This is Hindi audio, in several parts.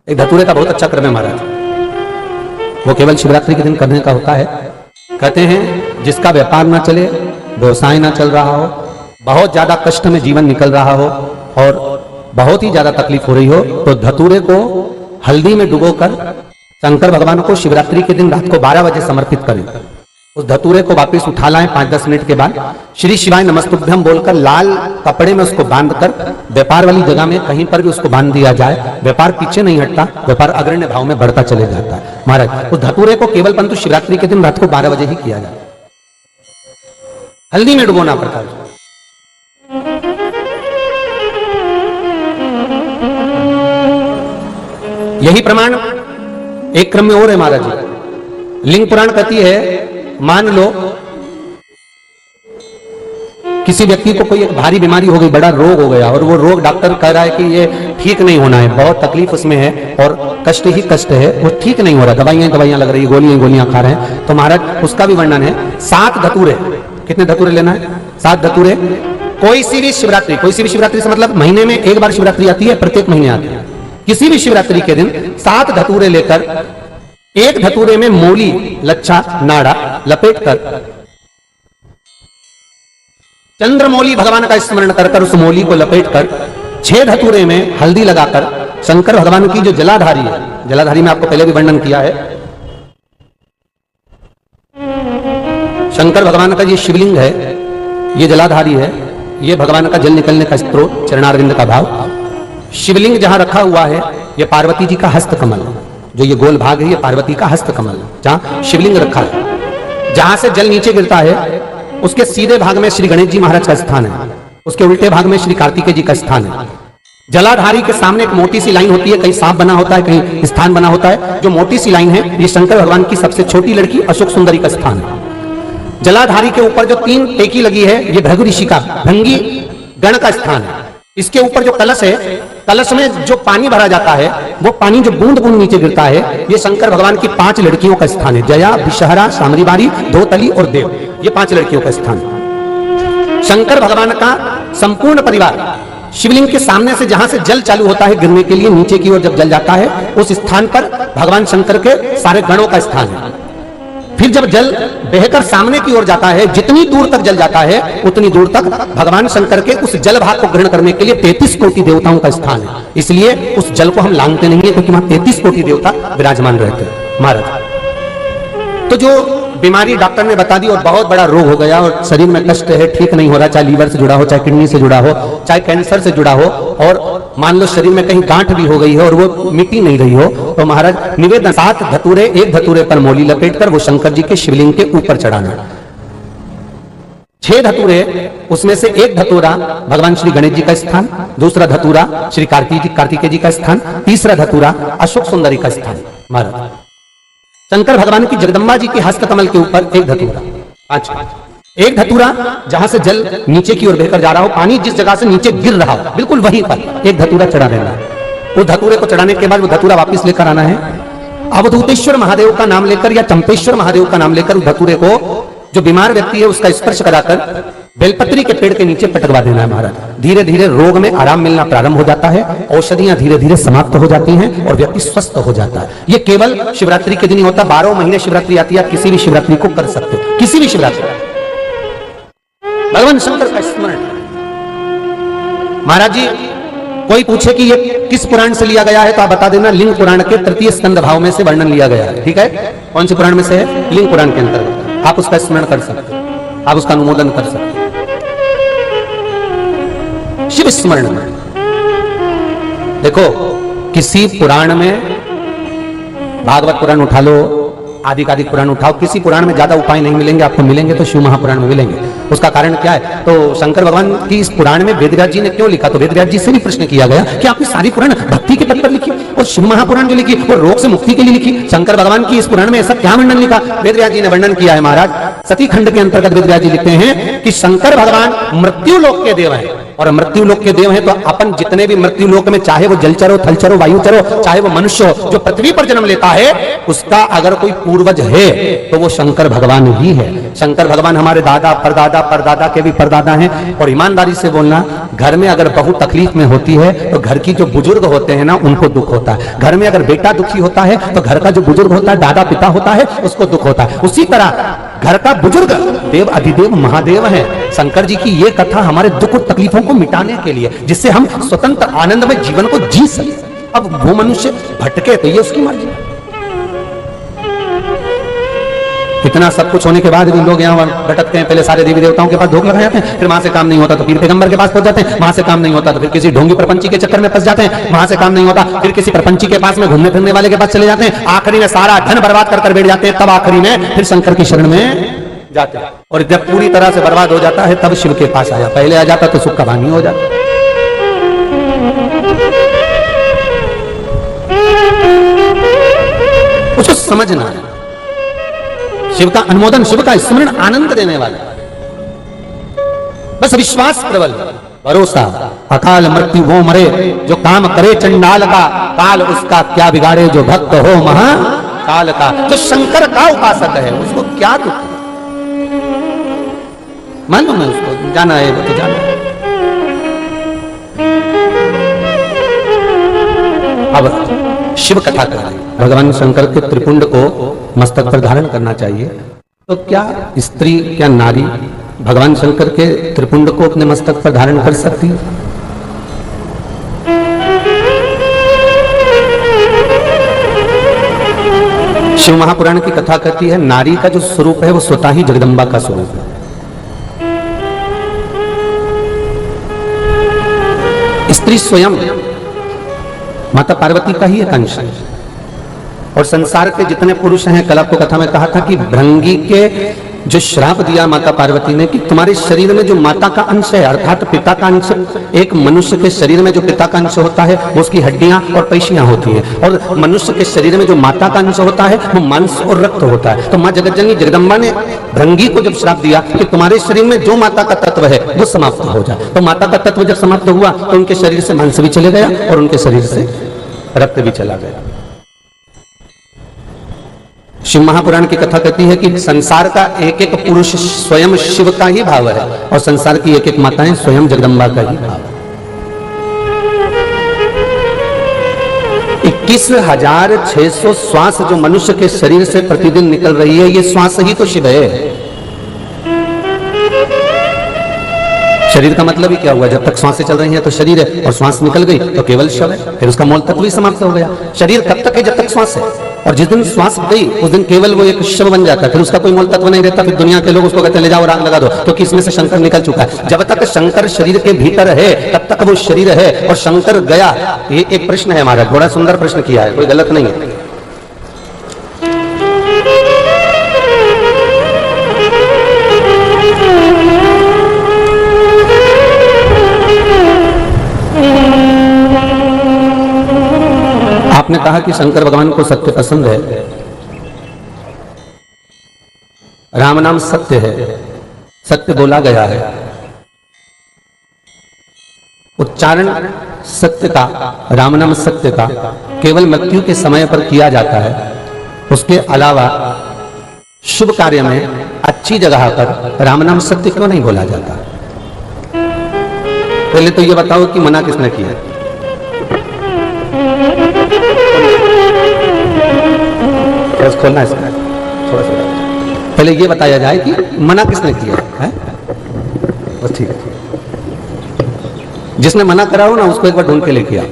एक धतूरे का बहुत अच्छा क्रम है महाराज, वो केवल शिवरात्रि के दिन करने का होता है। कहते हैं जिसका व्यापार ना चले, व्यवसाय ना चल रहा हो, बहुत ज्यादा कष्ट में जीवन निकल रहा हो और बहुत ही ज्यादा तकलीफ हो रही हो, तो धतूरे को हल्दी में डुबोकर शंकर भगवान को शिवरात्रि के दिन रात को 12 बजे समर्पित करें। उस धतूरे को वापस उठा लाएं 5-10 मिनट के बाद, श्री शिवाय नमस्तुभ्यम बोलकर लाल कपड़े में उसको बांधकर व्यापार वाली जगह में कहीं पर भी उसको बांध दिया जाए। व्यापार पीछे नहीं हटता, व्यापार अग्रण्य भाव में बढ़ता चले जाता है। महाराज उस धतूरे को केवल परंतु शिवरात्रि के दिन रात को 12 बजे ही किया जाए, हल्दी में डुबोना पड़ता है। यही प्रमाण एक क्रम में और है महाराज जी। लिंग पुराण कहती है, मान लो किसी व्यक्ति को कोई एक भारी बीमारी हो गई, बड़ा रोग हो गया, और वो रोग डॉक्टर कह रहा है कि ये ठीक नहीं होना है, बहुत तकलीफ उसमें है और कष्ट ही कष्ट है, वो ठीक नहीं हो रहा, दवाइयां लग रही, गोलियां खा रहे हैं, तो महाराज उसका भी वर्णन है। 7 धतूरे, कितने धतूरे लेना है? 7 धतूरे। कोई सी भी शिवरात्रि से मतलब महीने में एक बार शिवरात्रि आती है, प्रत्येक महीने आती है। किसी भी शिवरात्रि के दिन 7 धतूरे लेकर एक धतूरे में मूली, लच्छा, नाड़ा लपेटकर चंद्रमौली भगवान का स्मरण कर उस मौली को लपेटकर 6 धतूरे में हल्दी लगाकर शंकर भगवान की जो जलाधारी है, जलाधारी में आपको पहले भी वर्णन किया है, शंकर भगवान का ये शिवलिंग है, ये जलाधारी है, ये भगवान का जल निकलने का स्त्रोत, चरणारविंद का भाव। शिवलिंग जहां रखा हुआ है, ये पार्वती जी का हस्त कमल, जो ये गोल भाग है ये पार्वती का हस्त कमल, जहां शिवलिंग रखा है। जहां से जल नीचे गिरता है उसके सीधे भाग में श्री गणेश जी महाराज का स्थान है, उसके उल्टे भाग में श्री कार्तिकेय जी का स्थान है। जलाधारी के सामने एक मोटी सी लाइन होती है, कहीं सांप बना होता है, कहीं स्थान बना होता है। जो मोटी सी लाइन है ये शंकर भगवान की सबसे छोटी लड़की अशोक सुंदरी का स्थान है। जलाधारी के ऊपर जो 3 टेकी लगी है ये भृगु ऋषि का भृंगी गण का स्थान है। इसके ऊपर जो कलश है, कलश में जो पानी भरा जाता है, वो पानी जो बूंद बूंद नीचे गिरता है, ये शंकर भगवान की 5 लड़कियों का स्थान है। जया, विषहरा, सामरीबारी, धोतली और देव, ये 5 लड़कियों का स्थान है। शंकर भगवान का संपूर्ण परिवार शिवलिंग के सामने से जहां से जल चालू होता है गिरने के लिए नीचे की ओर जब जल जाता है, उस स्थान पर भगवान शंकर के सारे गणों का स्थान है। फिर जब जल बहकर सामने की ओर जाता है, जितनी दूर तक जल जाता है उतनी दूर तक भगवान शंकर के उस जल भाग को ग्रहण करने के लिए 33 कोटि देवताओं का स्थान है। इसलिए उस जल को हम लांघते नहीं है, क्योंकि वहां 33 कोटि देवता विराजमान रहते हैं महाराज। तो जो बीमारी डॉक्टर ने बता दी और बहुत बड़ा रोग हो गया और शरीर में कष्ट है, ठीक नहीं हो रहा, चाहे लीवर से जुड़ा हो, चाहे किडनी से जुड़ा हो, चाहे कैंसर से जुड़ा हो, और मान लो शरीर में कहीं गांठ भी हो गई है और वो मिट्टी नहीं रही हो, तो महाराज निवेदन 7 धतूरे, एक धतूरे पर मौली लपेटकर वो शंकर जी के शिवलिंग के ऊपर चढ़ाना। 6 धतूरे, उसमें से एक धतूरा भगवान श्री गणेश जी का स्थान, दूसरा धतूरा श्री कार्तिकेय जी का स्थान, तीसरा धतूरा अशोक सुंदरी का स्थान। महाराज शंकर भगवान की जगदम्बा जी के हस्त कमल के ऊपर एक धतूरा, 5 एक धतूरा जहां से जल नीचे की ओर बहकर जा रहा हो, पानी जिस जगह से नीचे गिर रहा हो बिल्कुल वहीं पर एक धतूरा चढ़ा देना है। उस धतूरे को चढ़ाने के बाद वो धतूरा वापस लेकर आना है। अवधूतेश्वर महादेव का नाम लेकर या चंपेश्वर महादेव का नाम लेकर उस धतूरे को जो बीमार व्यक्ति है उसका स्पर्श कराकर बेलपत्री के पेड़ के नीचे पटकवा देना है महाराज। धीरे धीरे रोग में आराम मिलना प्रारंभ हो जाता है, औषधियां धीरे धीरे समाप्त हो जाती हैं और व्यक्ति स्वस्थ हो जाता है। ये केवल शिवरात्रि के दिन ही होता, 12 महीने शिवरात्रि आती है, आप किसी भी शिवरात्रि को कर सकते हो, किसी भी शिवरात्रि भगवान शंकर का स्मरण। महाराज जी कोई पूछे कि ये किस पुराण से लिया गया है तो आप बता देना, लिंग पुराण के 3 स्कंद भाव में से वर्णन लिया गया है। ठीक है, कौन से पुराण में से है? लिंग पुराण के अंतर्गत। आप उसका स्मरण कर सकते हो, आप उसका अनुमोदन कर सकते हो। शिव स्मरण में देखो, किसी पुराण में भागवत पुराण उठा लो, आदिकादिक पुराण उठाओ, किसी पुराण में ज्यादा उपाय नहीं मिलेंगे आपको, मिलेंगे तो शिव महापुराण में मिलेंगे। उसका कारण क्या है? तो शंकर भगवान की इस पुराण में वेदव्यास जी ने क्यों लिखा? तो वेदव्यास जी से भी प्रश्न किया गया कि आपने सारी पुराण भक्ति के पद पर लिखी और शिव महापुराण जो लिखी वो रोग से मुक्ति के लिए लिखी, शंकर भगवान की इस पुराण में ऐसा क्या वर्णन लिखा? वेदव्यास जी ने वर्णन किया है महाराज। सती खंड के अंतर्गत वेदव्यास जी लिखते हैं कि शंकर भगवान मृत्यु लोक के देव हैं, और मृत्यु लोक के देव हैं तो अपन जितने भी मृत्यु लोक में, चाहे वो जलचर हो, थलचर हो, वायुचर हो, चाहे वो मनुष्य हो, जो पृथ्वी पर जन्म लेता है उसका अगर कोई पूर्वज है तो वो शंकर भगवान ही है। शंकर भगवान हमारे दादा परदादा परदादा के भी परदादा हैं। और ईमानदारी से बोलना, घर में अगर बहू तकलीफ में होती है तो घर की जो बुजुर्ग होते हैं ना उनको दुख होता है। घर में अगर बेटा दुखी होता है तो घर का जो बुजुर्ग होता है, दादा पिता होता है, उसको दुख होता है। उसी तरह घर का बुजुर्ग देव अधिदेव महादेव है। शंकर जी की ये कथा हमारे दुख और तकलीफों को मिटाने के लिए, जिससे हम स्वतंत्र आनंद में जीवन को जी सके। अब वो मनुष्य भटके तो ये उसकी मर्जी। इतना सब कुछ होने के बाद भी लोग यहाँ भटकते हैं। पहले सारे देवी देवताओं के पास धोख लगा जाते हैं, फिर वहां से काम नहीं होता तो फिर पैगंबर के पास पहुंच जाते हैं, वहां से काम नहीं होता तो फिर किसी ढोंगी प्रपंची के चक्कर में फंस जाते हैं, वहां से काम नहीं होता फिर किसी प्रपंची के पास में घूमने फिरने वाले के पास चले जाते हैं, आखिरी में सारा धन बर्बाद कर बैठ जाते हैं। तब आखिरी में फिर शंकर की शरण में जाते हैं। और जब पूरी तरह से बर्बाद हो जाता है तब शिव के पास आया। पहले आ जाता तो सुख का वाणी हो जाता। उसको समझना है, शिव का अनुमोदन, शिव का स्मरण आनंद देने वाला। बस विश्वास प्रबल, भरोसा। अकाल मृत्यु वो मरे जो काम करे चंडाल का, काल उसका क्या बिगाड़े जो भक्त हो महाकाल का। जो शंकर का उपासक है उसको क्या दुख। मान लो मैं उसको जाना है तो जाना है। अब शिव कथा कर रहे हैं, भगवान शंकर के त्रिपुंड को मस्तक पर धारण करना चाहिए। तो क्या स्त्री क्या नारी भगवान शंकर के त्रिपुंड को अपने मस्तक पर धारण कर सकती है? शिव महापुराण की कथा कहती है नारी का जो स्वरूप है वो स्वतः ही जगदम्बा का स्वरूप है। स्त्री स्वयं माता पार्वती का ही एक अंश है। और संसार के जितने पुरुष हैं, कल आपको कथा में कहा था कि भृंगी के जो श्राप दिया माता पार्वती ने कि तुम्हारे शरीर में जो माता का अंश है अर्थात पिता का अंश, एक मनुष्य के शरीर में जो पिता का अंश होता है वो उसकी हड्डियां और पेशियां होती हैं, और मनुष्य के शरीर में जो माता का अंश होता है वो मांस और रक्त होता है। तो माँ जगतजननी जगदम्बा ने भृंगी को जब श्राप दिया कि तुम्हारे शरीर में जो माता का तत्व है वो समाप्त हो जाए, तो माता का तत्व जब समाप्त हुआ तो उनके शरीर से मांस भी चले गया और उनके शरीर से रक्त भी चला गया। शिव महापुराण की कथा कहती है कि संसार का एक एक पुरुष स्वयं शिव का ही भाव है और संसार की एक एक माताएं स्वयं जगदम्बा का ही भाव है। 21,600 श्वास जो मनुष्य के शरीर से प्रतिदिन निकल रही है, ये श्वास ही तो शिव है। शरीर का मतलब ही क्या हुआ? जब तक श्वासें चल रही हैं तो शरीर है, और श्वास निकल गई तो केवल शव है, फिर उसका मूल तत्व ही समाप्त हो गया। शरीर तब तक है जब तक श्वास है, और जिस दिन श्वास गई उस दिन केवल वो एक शव बन जाता है, फिर उसका कोई मूल तत्व नहीं रहता। फिर दुनिया के लोग उसको कहते हैं ले जाओ राग लगा दो, क्योंकि इसमें से शंकर निकल चुका है। जब तक शंकर शरीर के भीतर है तब तक वो शरीर है, और शंकर गया। ये एक प्रश्न है हमारा, बड़ा सुंदर प्रश्न किया है, कोई गलत नहीं है। आपने कहा कि शंकर भगवान को सत्य पसंद है, राम नाम सत्य है, सत्य बोला गया है, उच्चारण सत्य का, राम नाम सत्य का केवल मृत्यु के समय पर किया जाता है। उसके अलावा शुभ कार्य में अच्छी जगह पर राम नाम सत्य क्यों नहीं बोला जाता? पहले तो ये बताओ कि मना किसने किया? खोलना है इसका थोड़ा सा, पहले ये बताया जाए कि मना किसने किया है। बस ठीक है, जिसने मना करा हो ना उसको एक बार ढूंढ के लेके आओ।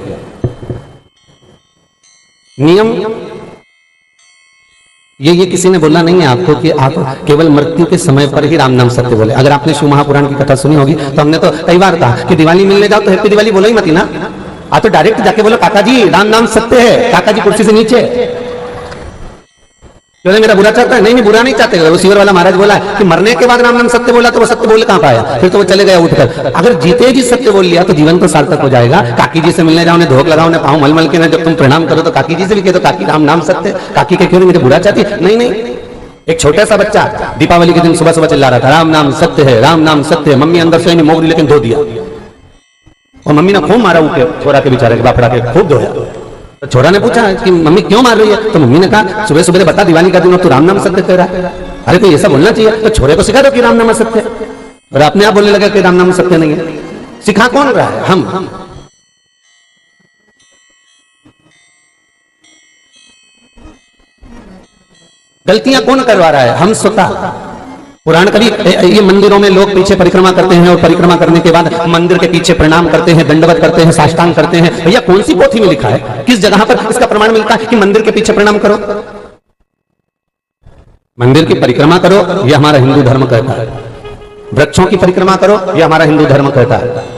नियम ये किसी ने बोला नहीं है आपको कि आप केवल मृत्यु के समय पर ही राम नाम सत्य बोले। अगर आपने शिव महापुराण की कथा सुनी होगी तो हमने तो कई बार कहा कि दिवाली मिलने जाओ तो हैप्पी दिवाली बोलो ही मत ना, आप तो डायरेक्ट जाके बोलो काका जी राम नाम सत्य है। काका जी कुर्सी से नीचे, क्यों मेरा बुरा चाहता है? नहीं बुरा नहीं चाहते। वो शिवर वाला महाराज बोला है कि मरने के बाद राम नाम सत्य बोला तो वो सत्य बोल कहां पाया? फिर तो वो चले गया उठकर। अगर जीते जी सत्य बोल लिया तो जीवन तो सार्थक हो जाएगा। काकी जी से मिलने जाओ, उन्हें धोख लगाओ, उन्हें पाँव मल मल के ना जब तुम प्रणाम करो तो काकी जी से भी कह दो काकी राम नाम सत्य। काकी के क्यों नहीं, मुझे बुरा चाहती? नहीं नहीं, एक छोटा सा बच्चा दीपावली के दिन सुबह सुबह चिल्ला रहा था राम नाम सत्य है, राम नाम सत्य है। मम्मी अंदर से मोगरी लेकिन धो दिया, और मम्मी ने खूब मारा उनके छोरा के बेचारे के बापड़ा के, खूब धोया। तो छोरा ने पूछा कि मम्मी क्यों मार रही है? तो मम्मी ने कहा सुबह सुबह बता दिवाली का दिन और तू राम नाम सत्य कह रहा है। अरे तो ऐसा बोलना चाहिए, तो छोरे को सिखा दो कि राम नाम सत्य है, और अपने आप बोलने लगा कि राम नाम सत्य नहीं है। सिखा कौन रहा है? हम। गलतियां कौन करवा रहा है? हम स्वतः। पुराण कभी ये मंदिरों में लोग पीछे परिक्रमा करते हैं और परिक्रमा करने के बाद मंदिर के पीछे प्रणाम करते हैं, दंडवत करते हैं, साष्टांग करते हैं। भैया कौन सी पोथी में लिखा है, किस जगह पर इसका प्रमाण मिलता है कि मंदिर के पीछे प्रणाम करो? मंदिर की परिक्रमा करो यह हमारा हिंदू धर्म कहता है, वृक्षों की परिक्रमा करो यह हमारा हिंदू धर्म कहता है,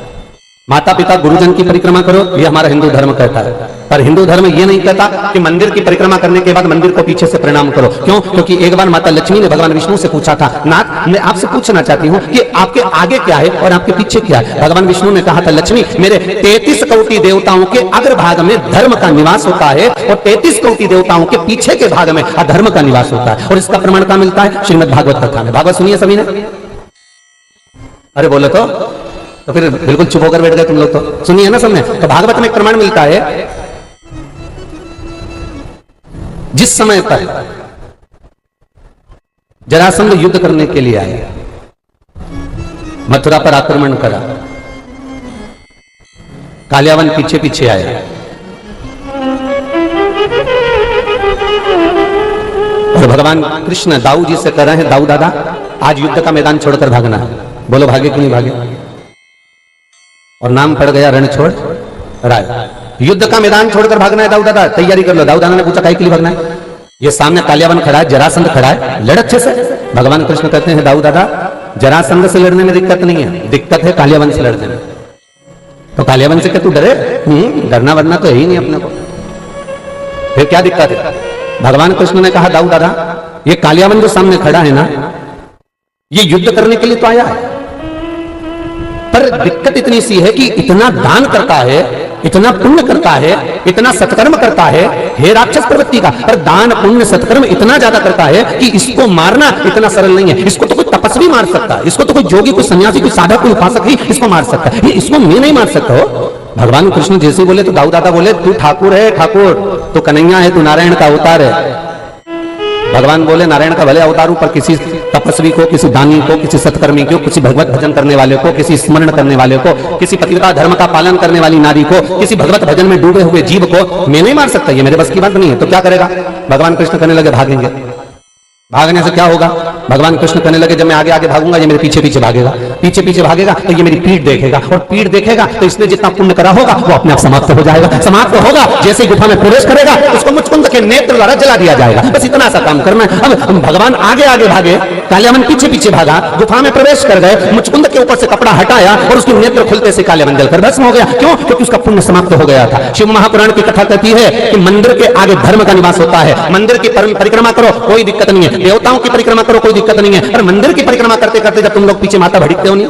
माता पिता गुरुजन की परिक्रमा करो यह हमारा हिंदू धर्म कहता है। पर हिंदू धर्म यह नहीं कहता कि मंदिर की परिक्रमा करने के बाद मंदिर को पीछे से प्रणाम करो। क्यों? क्योंकि एक बार माता लक्ष्मी ने भगवान विष्णु से पूछा था, नाथ मैं आपसे पूछना चाहती हूँ कि आपके आगे क्या है और आपके पीछे क्या है? भगवान विष्णु ने कहा था, लक्ष्मी मेरे 33 कोटि देवताओं के अग्रभाग में धर्म का निवास होता है और 33 कोटि देवताओं के पीछे के भाग में अधर्म का निवास होता है। और इसका प्रमाण कहां मिलता है? श्रीमद् भागवत कथा में। भागवत सुनिए सभी ने? अरे बोलो तो फिर बिल्कुल चुप होकर बैठ गए तुम लोग। तो सुनिए ना सबने। तो भागवत में एक प्रमाण मिलता है, जिस समय पर जरासंध युद्ध करने के लिए आए, मथुरा पर आक्रमण करा, कालियावन पीछे पीछे आए, और भगवान कृष्ण दाऊ जी से कह रहे हैं, दाऊ दादा आज युद्ध का मैदान छोड़कर भागना है। बोलो भागे कि नहीं भागे? और नाम पड़ गया रणछोड़ राय। युद्ध का मैदान छोड़कर भागना है दाऊ दादा, तैयारी कर लो। दाऊ दादा ने पूछा काहे के लिए भागना है? ये सामने कालियावन खड़ा है, जरासंध खड़ा है, लड़ अच्छे से। भगवान कृष्ण कहते हैं, दाऊ दादा जरासंध से लड़ने में दिक्कत नहीं है, दिक्कत है कालियावन से लड़ने में। तो कालियावन से क्या तू डरे? डरना वरना तो है ही नहीं अपने को, फिर क्या दिक्कत है? भगवान कृष्ण ने कहा, दाऊ दादा ये कालियावन जो सामने खड़ा है ना, ये युद्ध करने के लिए तो आया है, पर दिक्कत इतनी सी है कि इतना दान करता है, इतना पुण्य करता है, इतना सत्कर्म करता है, हे राक्षस प्रवृत्ति का, पर दान पुण्य सत्कर्म इतना ज्यादा करता है कि इसको मारना इतना सरल नहीं है। इसको तो कोई तपस्वी मार सकता है, इसको तो कोई जोगी, कोई सन्यासी, कोई साधक, कोई उपासक ही इसको मार सकता है, इसको मैं नहीं मार सकता हो। भगवान कृष्ण जैसे बोले तो दाऊ दादा बोले, तू ठाकुर है ठाकुर, तू कन्हैया है, तू नारायण का अवतार है। भगवान बोले नारायण का भले अवतार हूं, पर किसी तपस्वी को, किसी दानी को, किसी सत्कर्मी को, किसी भगवत भजन करने वाले को, किसी स्मरण करने वाले को, किसी पतिव्रता धर्म का पालन करने वाली नारी को, किसी भगवत भजन में डूबे हुए जीव को मैं नहीं मार सकता, ये मेरे बस की बात नहीं है। तो क्या करेगा? भगवान कृष्ण कहने लगे भागेंगे। भागने से क्या होगा? भगवान कृष्ण कहने लगे जब मैं आगे आगे भागूंगा ये मेरे पीछे पीछे भागेगा, पीछे पीछे भागेगा तो ये मेरी पीठ देखेगा, और पीठ देखेगा तो इसने जितना पुण्य करा होगा वो अपने आप समाप्त हो जाएगा। समाप्त होगा जैसे ही गुफा में प्रवेश करेगा उसको मुचकुंद के नेत्र द्वारा जला दिया जाएगा। बस इतना सा काम करना है। अब भगवान आगे आगे भागे, कालियावन पीछे पीछे भागा, गुफा में प्रवेश कर गए, मुचकुंद के ऊपर से कपड़ा हटाया और उसके नेत्र खुलते से कालियावन जलकर भस्म हो गया। क्यों? क्योंकि उसका पुण्य समाप्त हो गया था। शिव महापुराण की कथा कहती है कि मंदिर के आगे धर्म का निवास होता है। मंदिर की परिक्रमा करो कोई दिक्कत नहीं है, देवताओं की परिक्रमा करो कोई दिक्कत नहीं है, पर मंदिर की परिक्रमा करते करते जब तुम लोग पीछे माता भड़कते हो नहीं,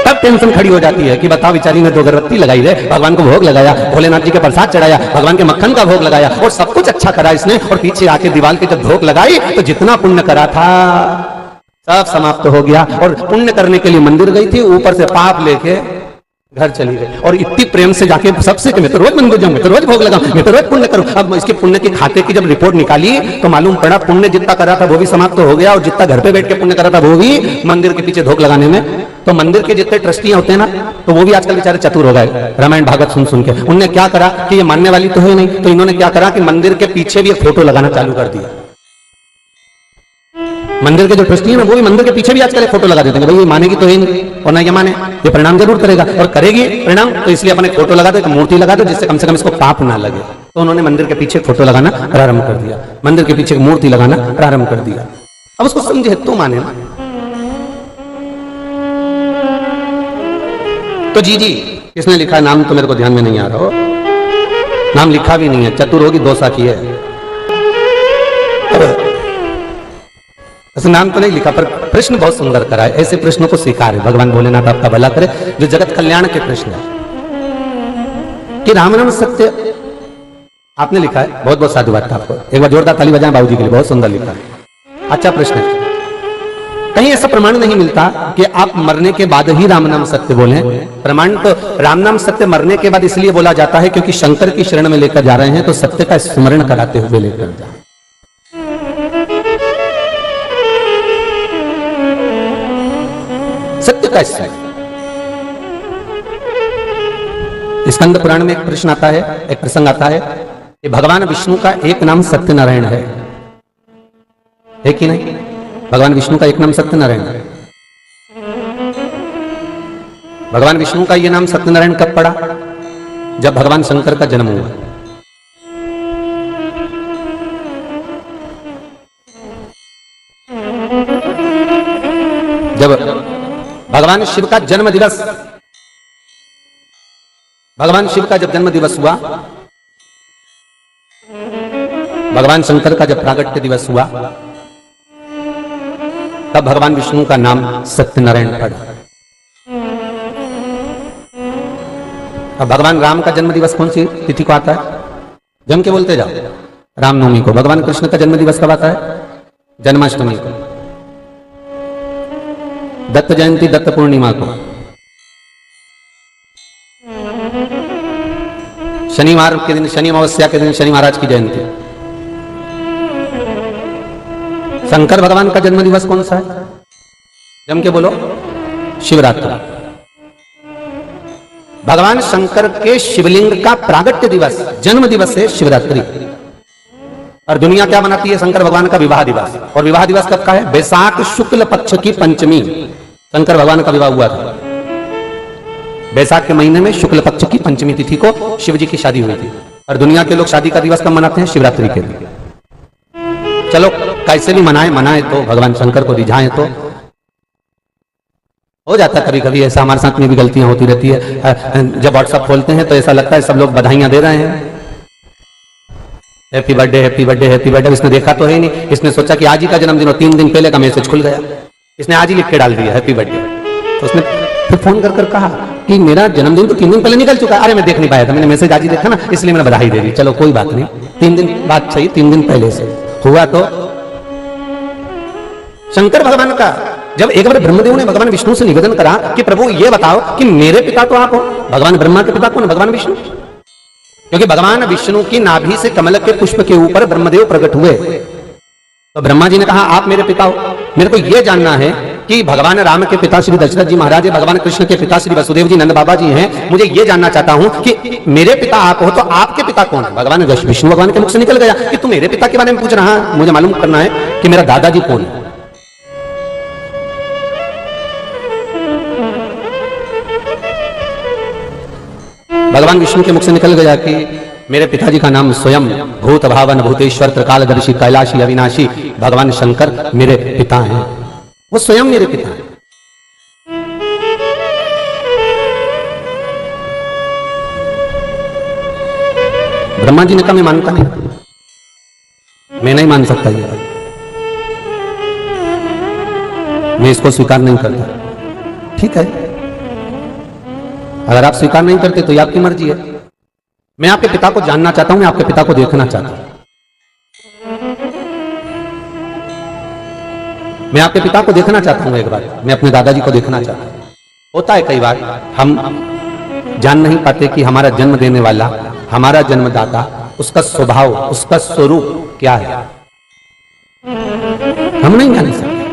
तब टेंशन खड़ी हो जाती है कि बताओ बेचारी ने 2 अगरबत्ती लगाई है, भगवान को भोग लगाया, भोलेनाथ जी के प्रसाद चढ़ाया, भगवान के मक्खन का भोग लगाया और सब कुछ अच्छा करा इसने, और पीछे आके दीवार के जब भोग लगाई तो जितना पुण्य करा था सब समाप्त हो गया। और पुण्य करने के लिए मंदिर गई थी, ऊपर से पाप लेके घर चली गई, और इतनी प्रेम से जाके सबसे कि मैं तो रोज मंदिर जाऊं, मैं तो रोज भोग लगाऊं, मैं तो रोज पुण्य करूं। अब इसके पुण्य के खाते की जब रिपोर्ट निकाली तो मालूम पड़ा पुण्य जितना करा था वो भी समाप्त हो गया, और जितना घर पे बैठ के पुण्य करा था वो भी मंदिर के पीछे धोख लगाने में। तो मंदिर के जितने ट्रस्टियां होते हैं ना, तो वो भी आजकल बेचारे चतुर हो गए रामायण भागवत सुन सुन के। उन्होंने क्या करा कि ये मानने वाली तो है नहीं, तो इन्होंने क्या करा कि मंदिर के पीछे भी एक फोटो लगाना चालू कर दिया। मंदिर के जो ट्रस्टी है ना वो भी मंदिर के पीछे भी आजकल एक फोटो लगा देते हैं, भाई ये मानेगी तो है नहीं, और ना ये माने ये प्रणाम जरूर करेगा, और करेगी प्रणाम तो इसलिए अपने फोटो लगा दो, एक मूर्ति लगा दो जिससे कम से कम इसको पाप ना लगे। तो उन्होंने मंदिर के पीछे फोटो लगाना प्रारंभ कर दिया, मंदिर के पीछे मूर्ति लगाना प्रारंभ कर दिया। अब उसको समझे तो माने ना। तो जी किसने लिखा नाम तो मेरे को ध्यान में नहीं आ रहा हो, नाम लिखा भी नहीं है, चतुर होगी 2 साखी है, ऐसे नाम तो नहीं लिखा, पर प्रश्न बहुत सुंदर करा है। ऐसे प्रश्नों को स्वीकार है, भगवान भोलेनाथ आपका भला करे, जो जगत कल्याण के प्रश्न है कि राम नाम सत्य आपने लिखा है, बहुत बहुत साधुवाद आपको। एक बार जोरदार ताली बजाएं बाबूजी के लिए, बहुत सुंदर लिखा है, अच्छा प्रश्न है। कहीं ऐसा प्रमाण नहीं मिलता कि आप मरने के बाद ही राम नाम सत्य बोलें। प्रमाण तो राम नाम सत्य मरने के बाद इसलिए बोला जाता है क्योंकि शंकर की शरण में लेकर जा रहे हैं, तो सत्य का स्मरण कराते हुए लेकर जा। सत्य का स्मरण। स्कंद पुराण में एक प्रश्न आता है, एक प्रसंग आता है कि भगवान विष्णु का एक नाम सत्यनारायण है कि नहीं? भगवान विष्णु का एक नाम सत्यनारायण है। भगवान विष्णु का यह नाम सत्यनारायण कब पड़ा? जब भगवान शंकर का जन्म हुआ। जब भगवान शिव का जन्म दिवस, भगवान शिव का जब जन्म दिवस हुआ, भगवान शंकर का जब प्रागट्य दिवस हुआ, तब भगवान विष्णु का नाम सत्यनारायण पड़ा। अब भगवान राम का जन्म दिवस कौन सी तिथि को आता है? जम के बोलते जाओ। रामनवमी को। भगवान कृष्ण का जन्म दिवस कब आता है? जन्माष्टमी को। दत्त जयंती दत्त पूर्णिमा को। शनिवार के दिन, शनि अमावस्या के दिन शनि महाराज की जयंती। शंकर भगवान का जन्म दिवस कौन सा है? जम के बोलो। शिवरात्रि। भगवान शंकर के शिवलिंग का प्रागट्य दिवस, जन्म दिवस है शिवरात्रि। और दुनिया क्या मनाती है? शंकर भगवान का विवाह दिवस। और विवाह दिवस कब का है? वैशाख शुक्ल पक्ष की पंचमी शंकर भगवान का विवाह हुआ था। वैशाख के महीने में शुक्ल पक्ष की पंचमी तिथि को शिव जी की शादी हुई थी। और दुनिया के लोग शादी का दिवस कब मनाते हैं? शिवरात्रि के दिन। चलो कैसे भी मनाए तो भगवान शंकर को रिझाएं तो हो जाता है। कभी कभी ऐसा हमारे साथ में भी गलतियां होती रहती है। जब व्हाट्सएप खोलते हैं तो ऐसा लगता है सब लोग बधाइयां दे रहे हैं, happy birthday happy birthday happy birthday. इसने देखा तो है नहीं, इसने सोचा कि आज ही का जन्मदिन हो, 3 दिन पहले का मैसेज खुल गया, इसने आज ही लिख के डाल दिया हैप्पी बर्थडे। तो उसने फिर फोन कर कहा कि मेरा जन्मदिन तो 3 दिन पहले निकल चुका है। अरे मैं देख नहीं पाया था, मैंने मैसेज आज ही देखा ना, इसलिए मैंने बधाई दे दी। चलो कोई बात नहीं, 3 दिन बाद सही, 3 दिन पहले से हुआ। तो शंकर भगवान का जब एक बार ब्रह्मदेव ने भगवान विष्णु से निवेदन करा कि प्रभु ये बताओ कि मेरे पिता तो आप हो। भगवान ब्रह्मा के पिता कौन? भगवान विष्णु। क्योंकि भगवान विष्णु की नाभि से कमल के पुष्प के ऊपर ब्रह्मदेव प्रकट हुए। तो ब्रह्मा जी ने कहा आप मेरे पिता हो। मेरे को यह जानना है कि भगवान राम के पिता श्री दशरथ जी महाराज है, भगवान कृष्ण के पिता श्री वसुदेव जी नंद बाबा जी हैं। मुझे यह जानना चाहता हूं कि मेरे पिता आप हो तो आपके पिता कौन है? भगवान विष्णु भगवान के मुख से निकल गया कि तू मेरे पिता के बारे में पूछ रहा है। मुझे मालूम करना है कि मेरा दादाजी कौन है। भगवान विष्णु के मुख से निकल गया कि मेरे पिताजी का नाम स्वयं भूत भावन भूतेश्वर त्रिकालदर्शी कैलाशी अविनाशी भगवान शंकर मेरे पिता हैं। वो स्वयं मेरे पिता हैं। ब्रह्मा जी ने कहा मैं मानता नहीं, मैं नहीं मान सकता ये बात, मैं इसको स्वीकार नहीं करता। ठीक है, अगर आप स्वीकार नहीं करते तो ये आपकी मर्जी है। मैं आपके पिता को जानना चाहता हूं, मैं आपके पिता को देखना चाहता हूं। मैं आपके पिता को देखना चाहता हूं एक बार, मैं अपने दादाजी को देखना चाहता हूं। होता है कई बार हम जान नहीं पाते कि हमारा जन्म देने वाला, हमारा जन्मदाता, उसका स्वभाव, उसका स्वरूप क्या है, हम नहीं जान सकते,